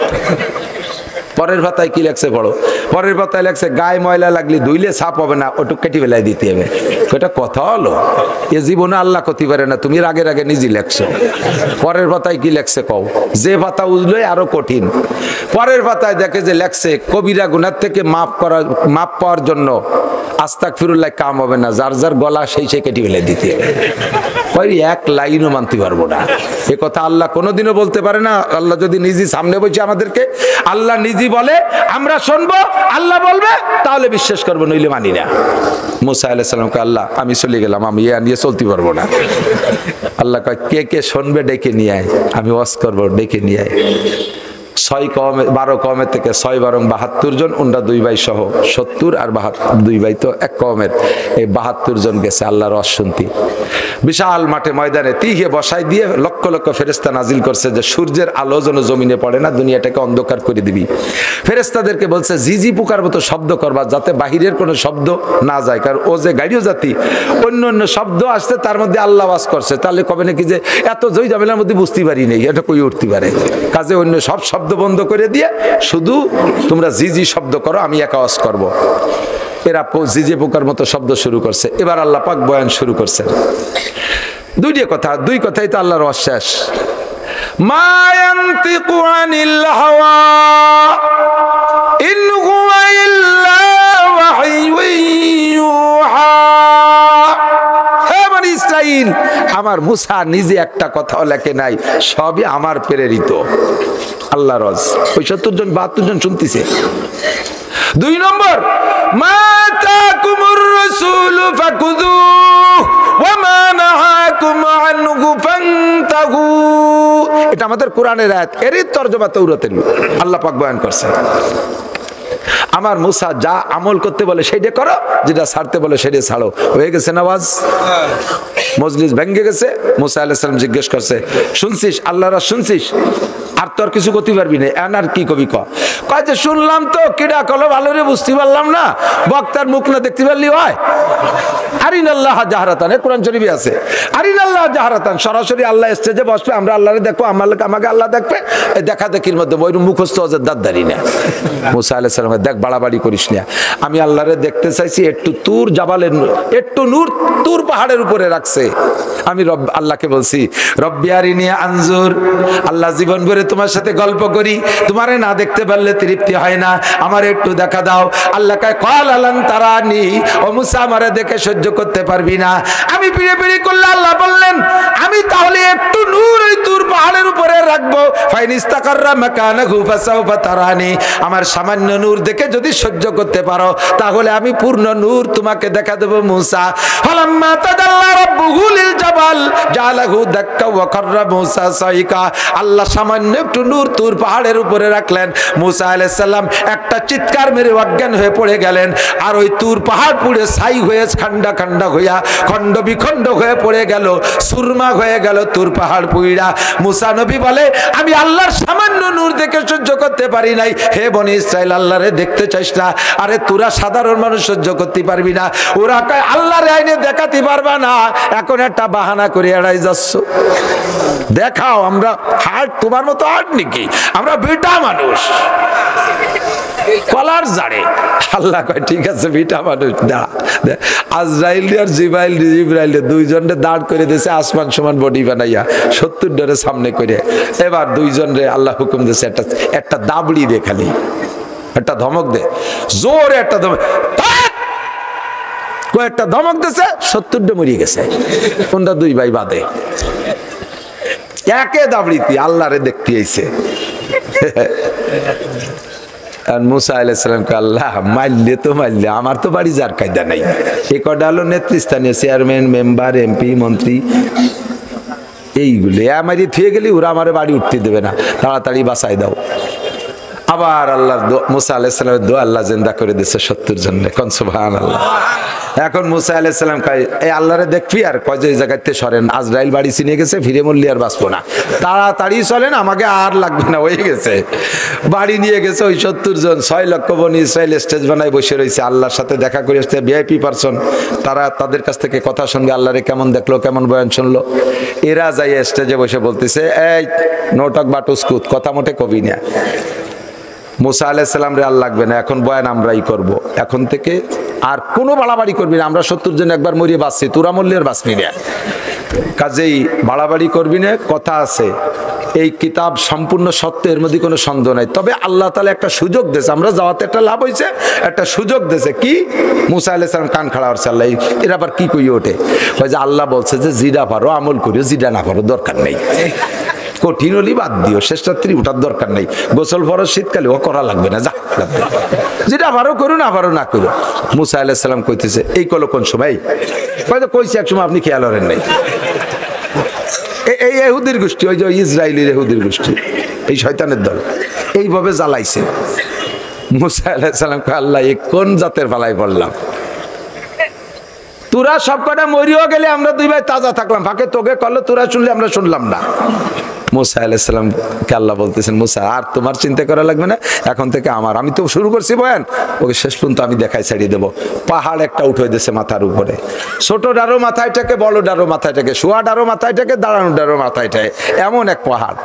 [SPEAKER 1] পরের পাতায় কি লেখছে পড়ো, পরের পাতায় লেখছে গায়ে ময়লা লাগলি ধুইলে ছাপ হবে না, ওটুক কেটে বেলায় দিতে হবে। এটা কথা হলো? এ জীবনে আল্লাহ করতে পারে না, তুমি আগে আগে নিজে লেখছো। পরের পাতায় কি লেখছে কও? যে পাতা উজলোই আরো কঠিন। পরের পাতায় দেখে যে লেখছে কবিরা গুনার থেকে মাপ পাওয়ার জন্য আস্তাগফিরুল্লাহ কাম হবে না, যার যার গলা সেই কেটে বেলায় দিতে হবে। কই এক লাইনও মানতে পারবো না, এ কথা আল্লাহ কোনোদিনও বলতে পারে না। আল্লাহ যদি নিজে সামনে বসে আমাদেরকে, আল্লাহ নিজে বলে আমরা শুনবো, আল্লাহ বলবে তাহলে বিশ্বাস করবো, নইলে মানি না। মুসা আলাইহিস সালামকে আল্লাহ আমি চলে গেলাম, আমি এ নিয়ে চলতে পারবো না। আল্লাহ কয় কে কে শুনবে ডেকে নিয়ে আয়, আমি ওয়াজ করবো, ডেকে নিয়ে আয়। 12 কওমের থেকে 6 বারং 72 জন, ওনরা 2 ভাই সহ 70 আর 2 ভাই তো এক কওমের, এই 72 জন গেছে আল্লাহর ওয়াজ শুনতে। বিশাল মাঠে ময়দানে তিহে বসাই দিয়ে লক্ষ লক্ষ ফেরেশতা নাজিল করছে যে সূর্যের আলো যেন জমিনে পড়ে না, দুনিয়াটাকে অন্ধকার করে দিবি। ফেরেশতাদেরকে বলছে ঝিঝি পোকার মতো শব্দ করবা, যাতে বাহিরের কোনো শব্দ না যায়, কারণ ও যে গাড়িও জাতি, অন্য অন্য শব্দ আসছে তার মধ্যে আল্লাহ ওয়াজ করছে, তাহলে কবে নাকি যে এত জয় ঝামেলার মধ্যে বুঝতে পারি নেই, এটা কই উঠতে পারে। কাজে অন্য সব শব্দ বন্ধ করে দিয়ে শুধু তোমরা ঝিঝি শব্দ করো, আমি একা ওয়াজ করব। এরা ঝিঝি পোকার মতো শব্দ শুরু করছে। এবার আল্লাহ পাক বয়ান শুরু করছেন। দুই কথাই তো আল্লাহর ওয়াজ শেষ। মা ইয়ানতিকু আনিল হাওয়া ইন হুয়া ইল্লা ওয়াহয়ুন ইউহা। হে বনি ইসরাইল, আমার মুসা নিজে একটা কথাও লেখে নাই, সবই আমার প্রেরিত। আল্লাহর ওয়াজ ওই 70 জন 72 জন শুনতেছে। 2 নম্বর, মা তাকুমুর রাসূলু ফাকুযুহু ওয়া মা নাহাকুম আনহু ফান্তাহু। এটা আমাদের কোরআনের আয়াত, এরই তরজমা তাওরাতের আল্লাহ পাক বয়ান করছেন। আমার মুসা যা আমল করতে বলে সেটা করো, যেটা ছাড়তে বলে সেটা ছাড়ো। হয়ে গেছে নামাজ, মজলিস ভেঙে গেছে। মুসা আলাইহিস সালাম জিজ্ঞেস করছে, শুনছিস আল্লাহরা শুনছিস? আর তো আর কিছু করতে পারবি না, আর কি কবি কয় যে শুনলাম তো, কিডা কলো ভালো রে বুঝতে পারলাম না, বক্তার মুখ না দেখতে পারলি হয়? আরিনাল্লাহ জাহরাতান, কোরআন শরীফে আছে আরিনাল্লাহ জাহরাতান, সরাসরি আল্লাহ স্টেজে বসবে, আমরা আল্লাহরে দেখবো, আমাকে আল্লাহ দেখবে। এই দেখা দেখির মধ্যে ওই মুখস্থ ওদের দাঁতদারি না। মুসা আলাইহিস সালাম দেখ বাড়াবাড়ি করিস না, আমি আল্লাহরে দেখতে চাইছি, একটু তুর জাবালের একটু নূর তুর পাহাড়ের উপরে রাখছে। আমি আল্লাহকে বলছি রব্বি আরিনি আনজুর, আল্লাহ জীবন ভরে তোমার সাথে গল্প করি, তোমারে না দেখতে পারলে তৃপ্তি হয় না, আমার একটু দেখা দাও। আল্লাহ কয় ক্বাল আলান তারানি, ও মুসা আমারে দেখে সহ্য করতে পারবি না। আমি পিড়ে পিড়ে করলে আল্লাহ বললেন আমি তাহলে একটু নূর ওই তুর পাহাড়ের উপরে রাখবো, ফাইন ইস্তাকাররা মাকানাহু ফাসাউফা তারানি, আমার সামান্য নূর দেখে যদি সহ্য করতে পারো তাহলে আমি পূর্ণ নূর তোমাকে দেখা দেব মুসা। ফালাম্মা তাদাল্লা রাব্বুহু লিল জাবাল জালাহু দাক্কা ওয়া কাররা মুসা সাইকা, আল্লাহ সামান্য একটু নূর তুর পাহাড়ের উপরে রাখলেন, মুসা আলাইহিস সালাম একটা চিৎকার মেরে অজ্ঞান হয়ে পড়ে গেলেন। আর ওই তুর পাহাড় পুড়ে ছাই হয়ে খান্ডা খান্ডা হইয়া খণ্ড বিখণ্ড হয়ে পড়ে গেল, সুরমা হয়ে গেল তুর পাহাড় পুইড়া। মুসা নবী বলে আমি আল্লাহর সামান্য নূর দেখে সহ্য করতে পারি নাই। হে বনি ইসরাইল, আল্লাহরে দেখতে চাইস না? আরে তোরা সাধারণ মানুষ সহ্য করতে পারবি না, ওরা কয় আল্লাহর আইনে দেখাতে পারবা না, এখন একটা বাহানা করে এড়াই যাচ্ছ। দেখাও, আমরা হার্ট তোমার মতো হার্ট নাকি? আমরা বেটা মানুষ, কলার জাড়ে। আল্লাহ কয় ঠিক আছে বিটা মানুষ, আজরাইল আর জিব্রাইল দুইজনে দাঁড় করে দিয়েছে আসমান সমান বডি বানাইয়া 70 ডরে সামনে করে। এবার দুইজনে আল্লাহ হুকুম দিয়েছে একটা দাবড়ি দে, খালি একটা ধমক দে, জোরে একটা ধমক, কয়েকটা ধমক দিয়েছে, 70 ডে মরিয়ে গেছে। কোনটা দুই ভাই বাদে একে দাবড়িতে আল্লাহরে দেখতে আইছে। আর মুসা আলাইহিস সালামকে আল্লাহ মারলে তো মারলে, আমার তো বাড়ি যার কায়দা নাই। এ কটা হলো নেতৃস্থানীয় চেয়ারম্যান, মেম্বার, এমপি, মন্ত্রী, এইগুলো আমারই থুয়ে গেলি ওরা আমার বাড়ি উঠতে দেবে না, তাড়াতাড়ি বাঁচাই দাও। আবার আল্লাহ মুসা আলাইহিস সালামের দোয়া আল্লাহ জিন্দা করে দিয়েছে 70 জনে, কোন সুবহানাল্লাহ। এখন মুসা আলাইহিস সালাম কয় এই আল্লাহরে দেখবি, আর কয় যে এই জায়গাতে সরেন, আজরাইল বাড়ি চিনে গেছে, ফিরে মরলি আর বাঁচবো না, তাড়াতাড়ি চলেন, আমাকে আর লাগবে না, হয়ে গেছে। বাড়ি নিয়ে গেছে ওই 70 জন, 6 লক্ষ বনি ইসরাইল স্টেজ বানায় বসে রয়েছে, আল্লাহর সাথে দেখা করে আসছে, ভিআইপি পারসন, তারা তাদের কাছ থেকে কথা শুনবে, আল্লাহরে কেমন দেখলো, কেমন বয়ান শুনলো। এরা যাই স্টেজে বসে বলতেছে এই নোটক বাটুসকুত, কথা মোটে কবি না, মুসা আলাইহিস সালাম রে আর লাগবে না, এখন বয়ান আমরাই করব, এখন থেকে আর কোনো বাড়াবাড়ি করবি না, আমরা 70 জন একবার মরিয়ে বাঁচছি, তোরা মরলে আর বাঁচবি না, কাজেই বাড়াবাড়ি করবি না। কথা আছে এই কিতাব সম্পূর্ণ সত্য, এর মধ্যে কোনো সন্দেহ নাই। তবে আল্লাহ তাআলা একটা সুযোগ দিয়েছে, আমরা যাওয়াতে একটা লাভ হয়েছে, একটা সুযোগ দিয়েছে। কি? মুসা আলাইহিস সালাম কান খাড়া করছে, আল্লাহ এর আবার কি কই ওঠে, ওই যে আল্লাহ বলছে যে জিরা পারো আমল করিও, জিরা না পারো দরকার নেই, কঠিন হলি বাদ দিও, শেষ রাত্রি উঠার দরকার নেই, গোসল ফরজ শীতকালে ও করা লাগবে না, যা যেটা পারো করো, না পারো না করো। মুসা আলাইহিস সালাম কইতেছে এই কলো কোন সময়, হয়তো কইছে এক সময় আপনি খেয়াল করেন নাই। এই ইহুদির গোষ্ঠী, ওই যে ইসরায়েলের ইহুদির গোষ্ঠী, এই শয়তানের দল এইভাবে জ্বালাইছে। মুসা আলাইহিস সালাম কয় আল্লাহ এ কোন জাতের পালাই পড়লাম, তোরা সব কটা মরিও গেলে আমরা দুই ভাই তাজা থাকলাম, ফাঁকে তোকে করলো, তোরা শুনলে আমরা শুনলাম না। মুসা আলাইহিস সালামকে আল্লাহ বলতেছেন মুসা আর তোমার চিন্তা করা লাগবে না, এখন থেকে আমার, আমি তো শুরু করছি বয়ান, ওকে শেষ পর্যন্ত আমি দেখাই ছাড়িয়ে দেবো। পাহাড় একটা উঠে দিয়েছে মাথার উপরে, ছোট ডারো মাথায় থাকে, বড় ডারো মাথায় থাকে, শোয়া ডারো মাথায় থাকে, দাঁড়ানো ডারো মাথায় থাকে, এমন এক পাহাড়।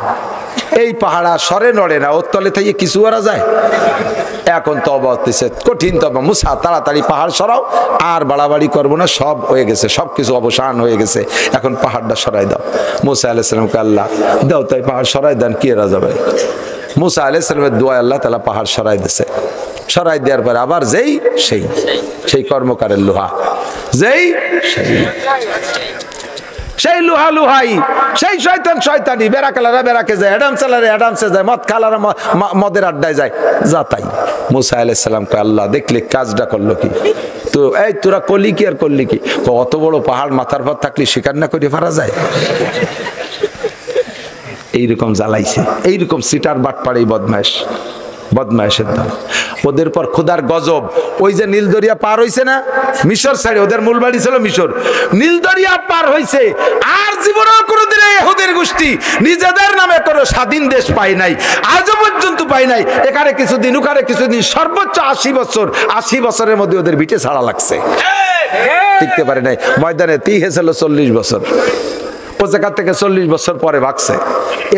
[SPEAKER 1] এই পাহাড় আর সরে নড়ে না, ওর তলে থেকে কিছু করা যায়? এখন তওবা হতেছে, কঠিন তওবা। মুসা তাড়াতাড়ি পাহাড় সরাও, আর বাড়াবাড়ি করবো না, সব হয়ে গেছে, সব কিছু অবসান হয়ে গেছে, এখন পাহাড়টা সরাই দাও। মুসা আলাইহিস সালামকে আল্লাহ দাও তাই পাহাড় সরাই দেন, কি এরা যাবে? মুসা আলাইহিস সালামের দোয়া আল্লাহ তাআলা পাহাড় সরাই দিয়েছে। সরাই দেওয়ার পরে আবার সেই কর্মকারের লোহা, সেই লোহা লোহাই, সেই শয়তান শয়তানি, বেড়াকালারা বেড়াকে যায়, অ্যাডাম চালারে অ্যাডামসে যায়, মদ খালারা মদের আড্ডায় যায়, যা তাই। মুসা আলাইহিস সালামকে আল্লাহ দেখলে কাজটা করলো কি, তো এই তোরা করলি কি আর করলি কি, অত বড় পাহাড় মাথার পর থাকলে স্বীকার না করে পারা যায়? এইরকম জ্বালাইছে, এইরকম সিটার বাটপাড়ি বদমাইশ। বদমাইশের দল। ওদের পর খোদার গজব। ওই যে নীলদরিয়া পার হইছে না, মিশর সাইডে, ওদের মূল বাড়ি ছিল মিশর, নীলদরিয়া পার হইছে, আর জীবনেও কোনোদিন ইহুদির গোষ্ঠী নিজেদের নামে কোনো স্বাধীন দেশ পায় নাই, আজও পর্যন্ত পায় নাই। এখানে কিছুদিন, ওখানে কিছুদিন, সর্বোচ্চ 80 বছর, 80 বছরের মধ্যে ওদের ভিটে ছাড়া লাগছে, টিকতে পারে নাই। ময়দানে হয়েছিল 40 বছর, ও জায়গা থেকে 40 বছর পরে ভাগছে।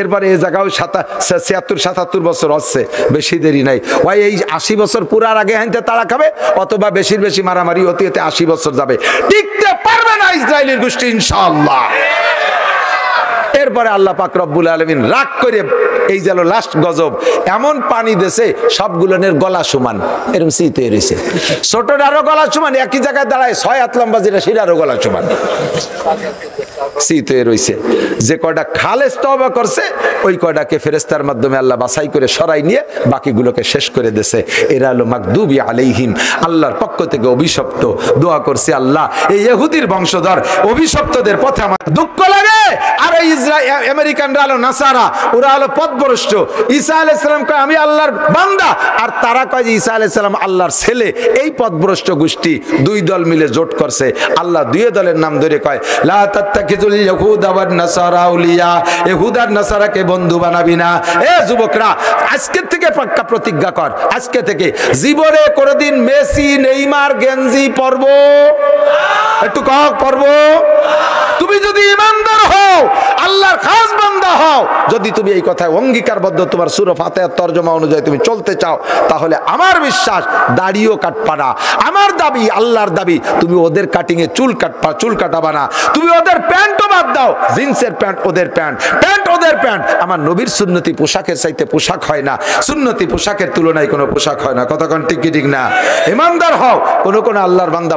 [SPEAKER 1] এরপরে এই জায়গাও 76-77 বছর হচ্ছে, বেশি দেরি নাই। ওই এই 80 বছর পুরার আগে হাইতে তারা খাবে, অথবা বেশি বেশি মারামারি হতে হতে 80 বছর যাবে, টিকতে পারবে না ইসরায়েলের গোষ্ঠী ইনশাআল্লাহ। এরপরে আল্লাহ পাক রব্বুল আলামিন রাগ করে, এই গেল লাস্ট গজব, এমন পানি দেশে সবগুলোনের গলা সমান, এরকম শীত রয়েছে, ছোটটারও গলা সমান, একই জায়গায় দাঁড়ায় 6 হাত লম্বা, যেটা সেটারও গলা সমান শীত রয়েছে। যে কয়টা খালেস তওবা করছে, ওই কয়টাকে ফেরেশতার মাধ্যমে আল্লাহ বাছাই করে সরাই নিয়ে বাকিগুলোকে শেষ করে দিয়েছে। এরা হলো মাগদুবি আলাইহিম, আল্লাহর পক্ষ থেকে অভিশপ্ত। দোয়া করছি, আল্লাহ এই ইহুদির বংশধর অভিশপ্তদের পথে আমার দুঃখ লাগে। আর এই আমেরিকানরা হলো নাসারা, ওরা হলো পথভ্রষ্ট। ঈসা আলাইহিস সালাম কয় আমি আল্লাহর বান্দা, আর তারা কয় যে ঈসা আলাইহিস সালাম আল্লাহর ছেলে। এই পথভ্রষ্ট গোষ্ঠী দুই দল মিলে জোট করছে। আল্লাহ দুই দলের নাম ধরে কয়, লা তাত্তাখিযুল ইয়াহুদা ওয়ান নাসারা আউলিয়া, ইহুদ আর নাসারাকে বন্ধু বানাবি না। এ যুবকরা, আজকে থেকে পাক্কা প্রতিজ্ঞা কর, আজকে থেকে জীবনে কোনোদিন মেসি, নেইমার, গেঞ্জি পরব, একটু কও পরব। তুমি যদি ইমানদার হও, আল্লাহর খাস বান্দা হও, যদি তুমি এই কথায় অঙ্গীকারবদ্ধ, তোমার সূরা ফাতিহার তরজমা অনুযায়ী তুমি চলতে চাও, তাহলে আমার বিশ্বাস দাড়িও কাটবা না। আমার দাবি, আল্লাহর দাবি, তুমি ওদের কাটিং এ চুল কাটবা, চুল কাটাবা না। তুমি ওদের প্যান্টও বাদ দাও, জিন্সের প্যান্ট ওদের প্যান্ট, প্যান্ট ওদের প্যান্ট। আমার নবীর সুন্নতি পোশাকের চাইতে পোশাক হয় না, সুন্নতি পোশাকের তুলনায় কোনো পোশাক হয় না। কতক্ষণ ঠিক কি ঠিক না? ইমানদার হও। কোন আল্লাহর বান্দা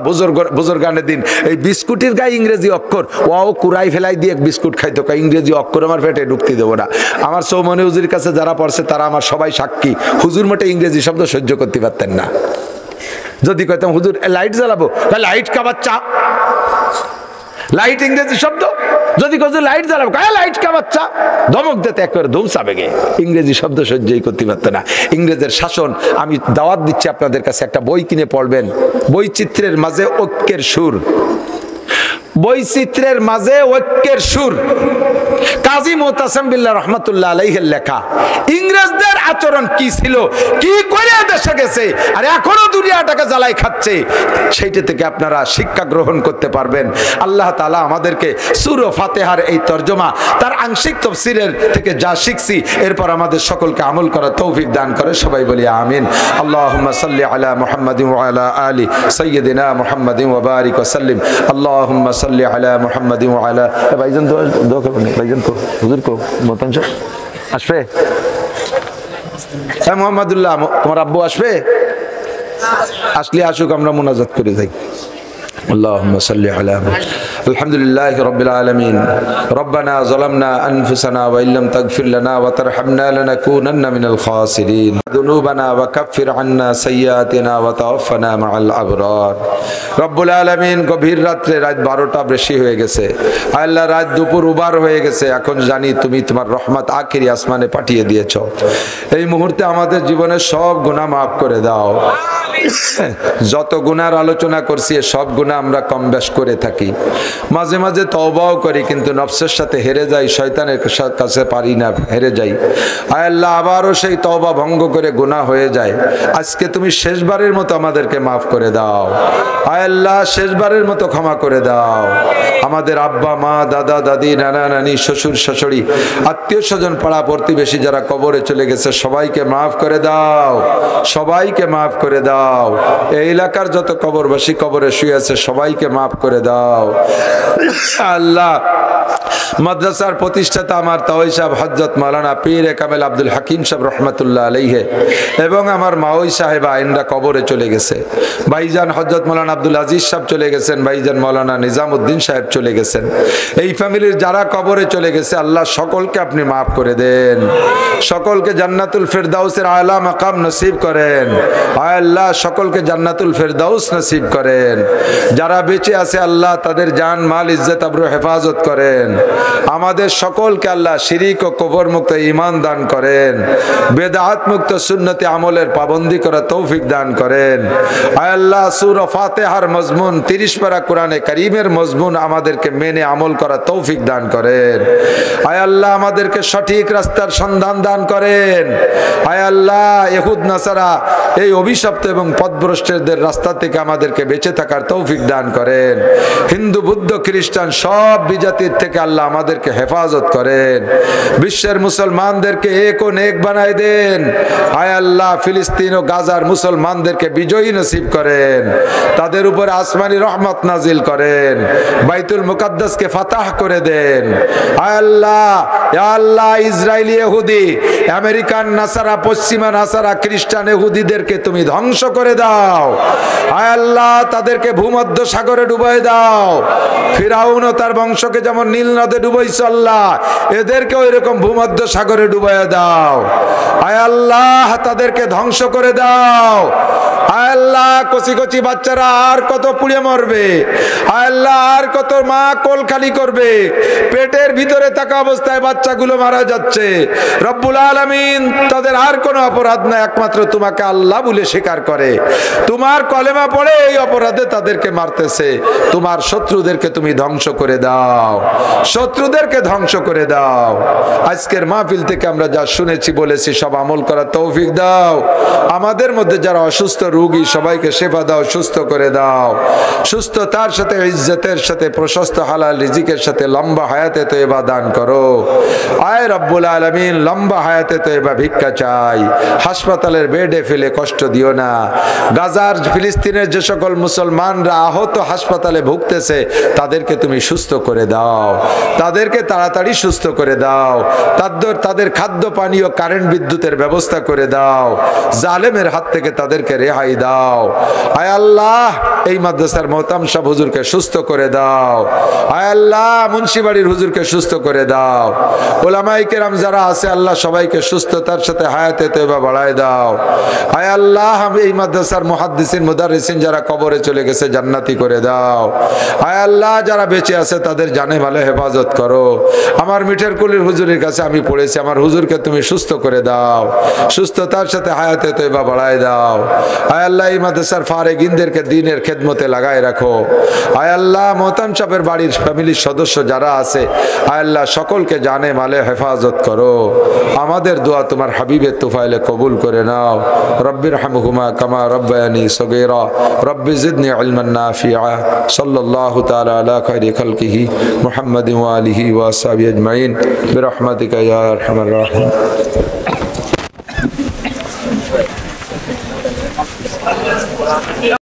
[SPEAKER 1] বুজুর্গানের দিন এই বিস্কুটের গায়ে ইংরেজি অক্ষর, ও কুড়াই ফেলাই দিয়ে বিস্কুট খাইতো, ইংরেজি অক্ষর আমার পেটে ঢুকতে দেবো না। আমার সৌমনি হুজুরের কাছে যারা পড়ছে তারা আমার সবাই সাক্ষী, হুজুর মোটে ইংরেজি শব্দ সহ্য করতে পারতেন না। যদি কইতাম হুজুর লাইট জ্বালাবো, লাইট খাবার চা, লাইট ইংরেজি শব্দ। যদি হুজুর লাইট জ্বালাবো, লাইট খাবার চা, ধমক দিতে একবারে ধুমসাবে গে, ইংরেজি শব্দ সহ্যই করতে পারতেন না। ইংরেজের শাসন। আমি দাওয়াত দিচ্ছি আপনাদের কাছে, একটা বই কিনে পড়বেন, বৈচিত্র্যের মাঝে ঐক্যের সুর, বৈচিত্র্যের মাঝে ঐক্যের সুর, কাজী মুতাসিম বিল্লাহ রাহমাতুল্লাহ আলাইহির লেখা। ইংরেজদের আচরণ কি ছিল, কি করে দেশে গেছে, আর এখনো দুনিয়াটাকে জ্বালাই খাচ্ছে, সেইটা থেকে আপনারা শিক্ষা গ্রহণ করতে পারবেন। আল্লাহ তাআলা আমাদেরকে সূরা ফাতিহার এই তরজমা, তার আংশিক তাফসীরের থেকে যা শিখছি, এরপর আমাদের সকলকে আমল করার তৌফিক দান করে। সবাই বলি আমিন। আল্লাহুম্মা সাল্লি আলা মুহাম্মাদিন ওয়া আলা আলি সাইয়্যিদিনা মুহাম্মাদিন ওয়া বারিক ওয়া সাল্লিম। আল্লাহুম্মা সাল্লি আলা মুহাম্মাদিন ওয়া আলা। ভাইজান দোয়া করুন, ভাইজান কো হুজুর কো মতান আসবে, হ্যাঁ মোহাম্মদুল্লাহ তোমার আব্বু আসবে, আসলে আসুক, আমরা মুনাজাত করে যাই। اللهم صل على الحمد لله رب العالمين ربنا ظلمنا أنفسنا وإن لم تغفر لنا وترحمنا لنكونن من الخاسرين ذنوبنا وكفر عنا سيئاتنا وتوفنا مع الأبرار رب العالمين গভীর রাতে রাত 12টা বেশি হয়ে গেছে আল্লাহ, রাত দুপুর উবার হয়ে গেছে। এখন জানি তুমি তোমার রহমত আখিরি আসমানে পাঠিয়ে দিয়েছো। এই মুহূর্তে আমাদের জীবনের সব গুনাহ মাফ করে দাও। যত গুনার আলোচনা করছি সব গুনাহ আমরা কম বেশ করে থাকি, মাঝে মাঝে তওবাও করি, কিন্তু নফসের সাথে হেরে যাই, শয়তানের কাছে পারি না, হেরে যাই। আয় আল্লাহ, আবারও সেই তওবা ভঙ্গ করে গুনাহ হয়ে যায়। আজকে তুমি শেষবারের মতো আমাদেরকে মাফ করে দাও। আয় আল্লাহ, শেষবারের মতো ক্ষমা করে দাও। আমাদের আব্বা মা, দাদা দাদি, নানা নানি, শ্বশুর শাশুড়ি, আত্মীয় স্বজন, পাড়া প্রতিবেশী যারা কবরে চলে গেছে সবাইকে মাফ করে দাও, সবাইকে মাফ করে দাও। এই এলাকার যত কবরবাসী কবরে শুয়ে আছে সবাইকে মাফ করে দাও। আল্লাহ, মাদ্রাসার প্রতিষ্ঠাতা আমার তাওই সাহেব হযরত মাওলানা পীর কামেল আব্দুল হাকিম সাহেব রহমাতুল্লাহ আলাইহি এবং আমার মাওই সাহেব আইনরা কবরে চলে গেছে। ভাইজান হযরত মাওলানা আব্দুল আজিজ সাহেব চলে গেছেন, ভাইজান মাওলানা নিজামউদ্দিন সাহেব চলে গেছেন। এই ফ্যামিলির যারা কবরে চলে গেছে আল্লাহ সকলকে আপনি মাফ করে দেন, সকলকে জান্নাতুল ফেরদাউসের আলা মাকাম নসিব করেন। আয় আল্লাহ, সকলকে জান্নাতুল ফেরদাউস নসিব করেন। যারা বেঁচে আছে আল্লাহ তাদের জান জান মাল ইজ্জত আবরু হেফাজত করেন। আমাদের সকলকে আল্লাহ শিরিক ও কবর মুক্ত ঈমান দান করেন, বেদাত মুক্ত সুন্নতে আমলের পাবন্দি করা তৌফিক দান করেন। আয় আল্লাহ সূরা ফাতিহার মজমুন 30 পারা কোরআনে কারীমের মজমুন আমাদেরকে মেনে আমল করা তৌফিক দান করেন। আয় আল্লাহ আমাদেরকে সঠিক রাস্তার সন্ধান দান করেন। আয় আল্লাহ ইহুদ নাসারা এই অভিশপ্ত এবং পথভ্রষ্টদের রাস্তা থেকে আমাদেরকে বেঁচে থাকার তৌফিক দান করেন। হিন্দু বৌদ্ধ খ্রিস্টান সব বিজাতির থেকে আল্লাহ আমাদেরকে হেফাজত করেন। বিশ্বের মুসলমানদেরকে এক ও নেক বানায় দেন। আয় আল্লাহ ফিলিস্তিন ও গাজার মুসলমানদেরকে বিজয়ী নসিব করেন, তাদের উপর আসমানি রহমত নাজিল করেন, বাইতুল মুকাদ্দাসকে ফাতাহ করে দেন। আয় আল্লাহ, ইয়া আল্লাহ ইসরায়েলি ইহুদি, আমেরিকান নাসারা, পশ্চিমা নাসারা, খ্রিস্টান ইহুদিদেরকে তুমি ধ্বংস করে দাও। আয় আল্লাহ তাদেরকে ভূমধ্য সাগরে ডুবাই দাও। ফিরাউন ও তার বংশকে যেমন নীল নদে ডুবাইছো আল্লাহ, এদেরকে ওই রকম ভূমধ্য সাগরে ডুবাই দাও। আয় আল্লাহ তাদেরকে ধ্বংস করে দাও। আয় আল্লাহ কচি কচি বাচ্চারা আর কত পুড়ে মরবে, আয় আল্লাহ আর কত মা কোল খালি করবে, পেটের ভিতরে থাকা অবস্থায় বাচ্চাগুলো মারা যাচ্ছে। রব্বুল আলামিন তাদের আর কোনো অপরাধ না, একমাত্র তোমাকে আল্লাহ বলে স্বীকার করে, তোমার কলেমা পড়ে এই অপরাধে তাদেরকে মারতেছে। তোমার শত্রুদেরকে তুমি ধ্বংস করে দাও, শত্রুদেরকে ধ্বংস করে দাও। আজকের মাহফিল থেকে আমরা যা শুনেছি বলেছি সব আমল করার তৌফিক দাও। আমাদের মধ্যে যারা অসুস্থ রোগী সবাইকে সেবা দাও, সুস্থ করে দাও। সুস্থতার সাথে ইজ্জতের সাথে প্রশস্ত হালাল রিজিকের সাথে লম্বা হায়াতে তয়বা দান করো। আয় রব্বুল আলামিন লম্বা হায়াতে তয়বা ভিক্ষা চাই। হাসপাতালের বেডে ফেলে কষ্ট দিও না। গাজার ফিলিস্তিনের যে সকল মুসলমানরা আহত হাসপাতালে ভুগতেছে তাদেরকে তুমি সুস্থ করে দাও, তাদেরকে তাড়াতাড়ি সুস্থ করে দাও। তাদের খাদ্য পানীয় কারেন্ট বিদ্যুতের ব্যবস্থা করে দাও। জালেমের হাত থেকে তাদেরকে রেহাই দাও। আয় আল্লাহ এই মাদ্রাসার মোহতাম সাহেব হুজুরকে সুস্থ করে দাও। আয় আল্লাহ মুন্সিবাড়ির হুজুরকে সুস্থ করে দাও। ওলামায়ে কেরাম যারা আছে আল্লাহ সবাইকে সুস্থতার সাথে হায়াতে তয়বা বাড়ায় দাও। আয় আল্লাহ এই মাদ্রাসার মুহাদ্দিসিন মুদাররিসিন যারা কবরে চলে গেছে জান্নাতি করে দাও। আয় আল্লাহ যারা বেঁচে আছে তাদের জানে মালে হেফাজত করো। আমার মিঠের কুলির হুজুরের কাছে আমি পড়েছি, আমার হুজুরকে তুমি সুস্থ করে দাও, সুস্থতার সাথে হায়াতে তয়বা বাড়ায় দাও। আয় আল্লাহ এই মাদ্রাসার ফারেগিনদেরকে দ্বীনের খেদমতে লাগায় রাখো। আয় আল্লাহ মোহতাম সাহেবের বাড়ির ফ্যামিলির সদস্য যারা আছে আয় আল্লাহ সকলকে জানে মালে হেফাজত করো। আমাদের দোয়া তোমার হাবিবের তুফাইলে কবুল করে নাও। রব্বির হামহুমা কামা রব্বায়ানি সগীরা রব্বি জিদনি ইলমান নাফিআ। সাল্লাল্লাহু তাআলা আলা খায়রি খালকিহি মুহাম্মাদিন ওয়া আলিহি ওয়া আসহাবিহি আজমাইন বিরহমাতিকা ইয়া আরহামার রাহিমিন।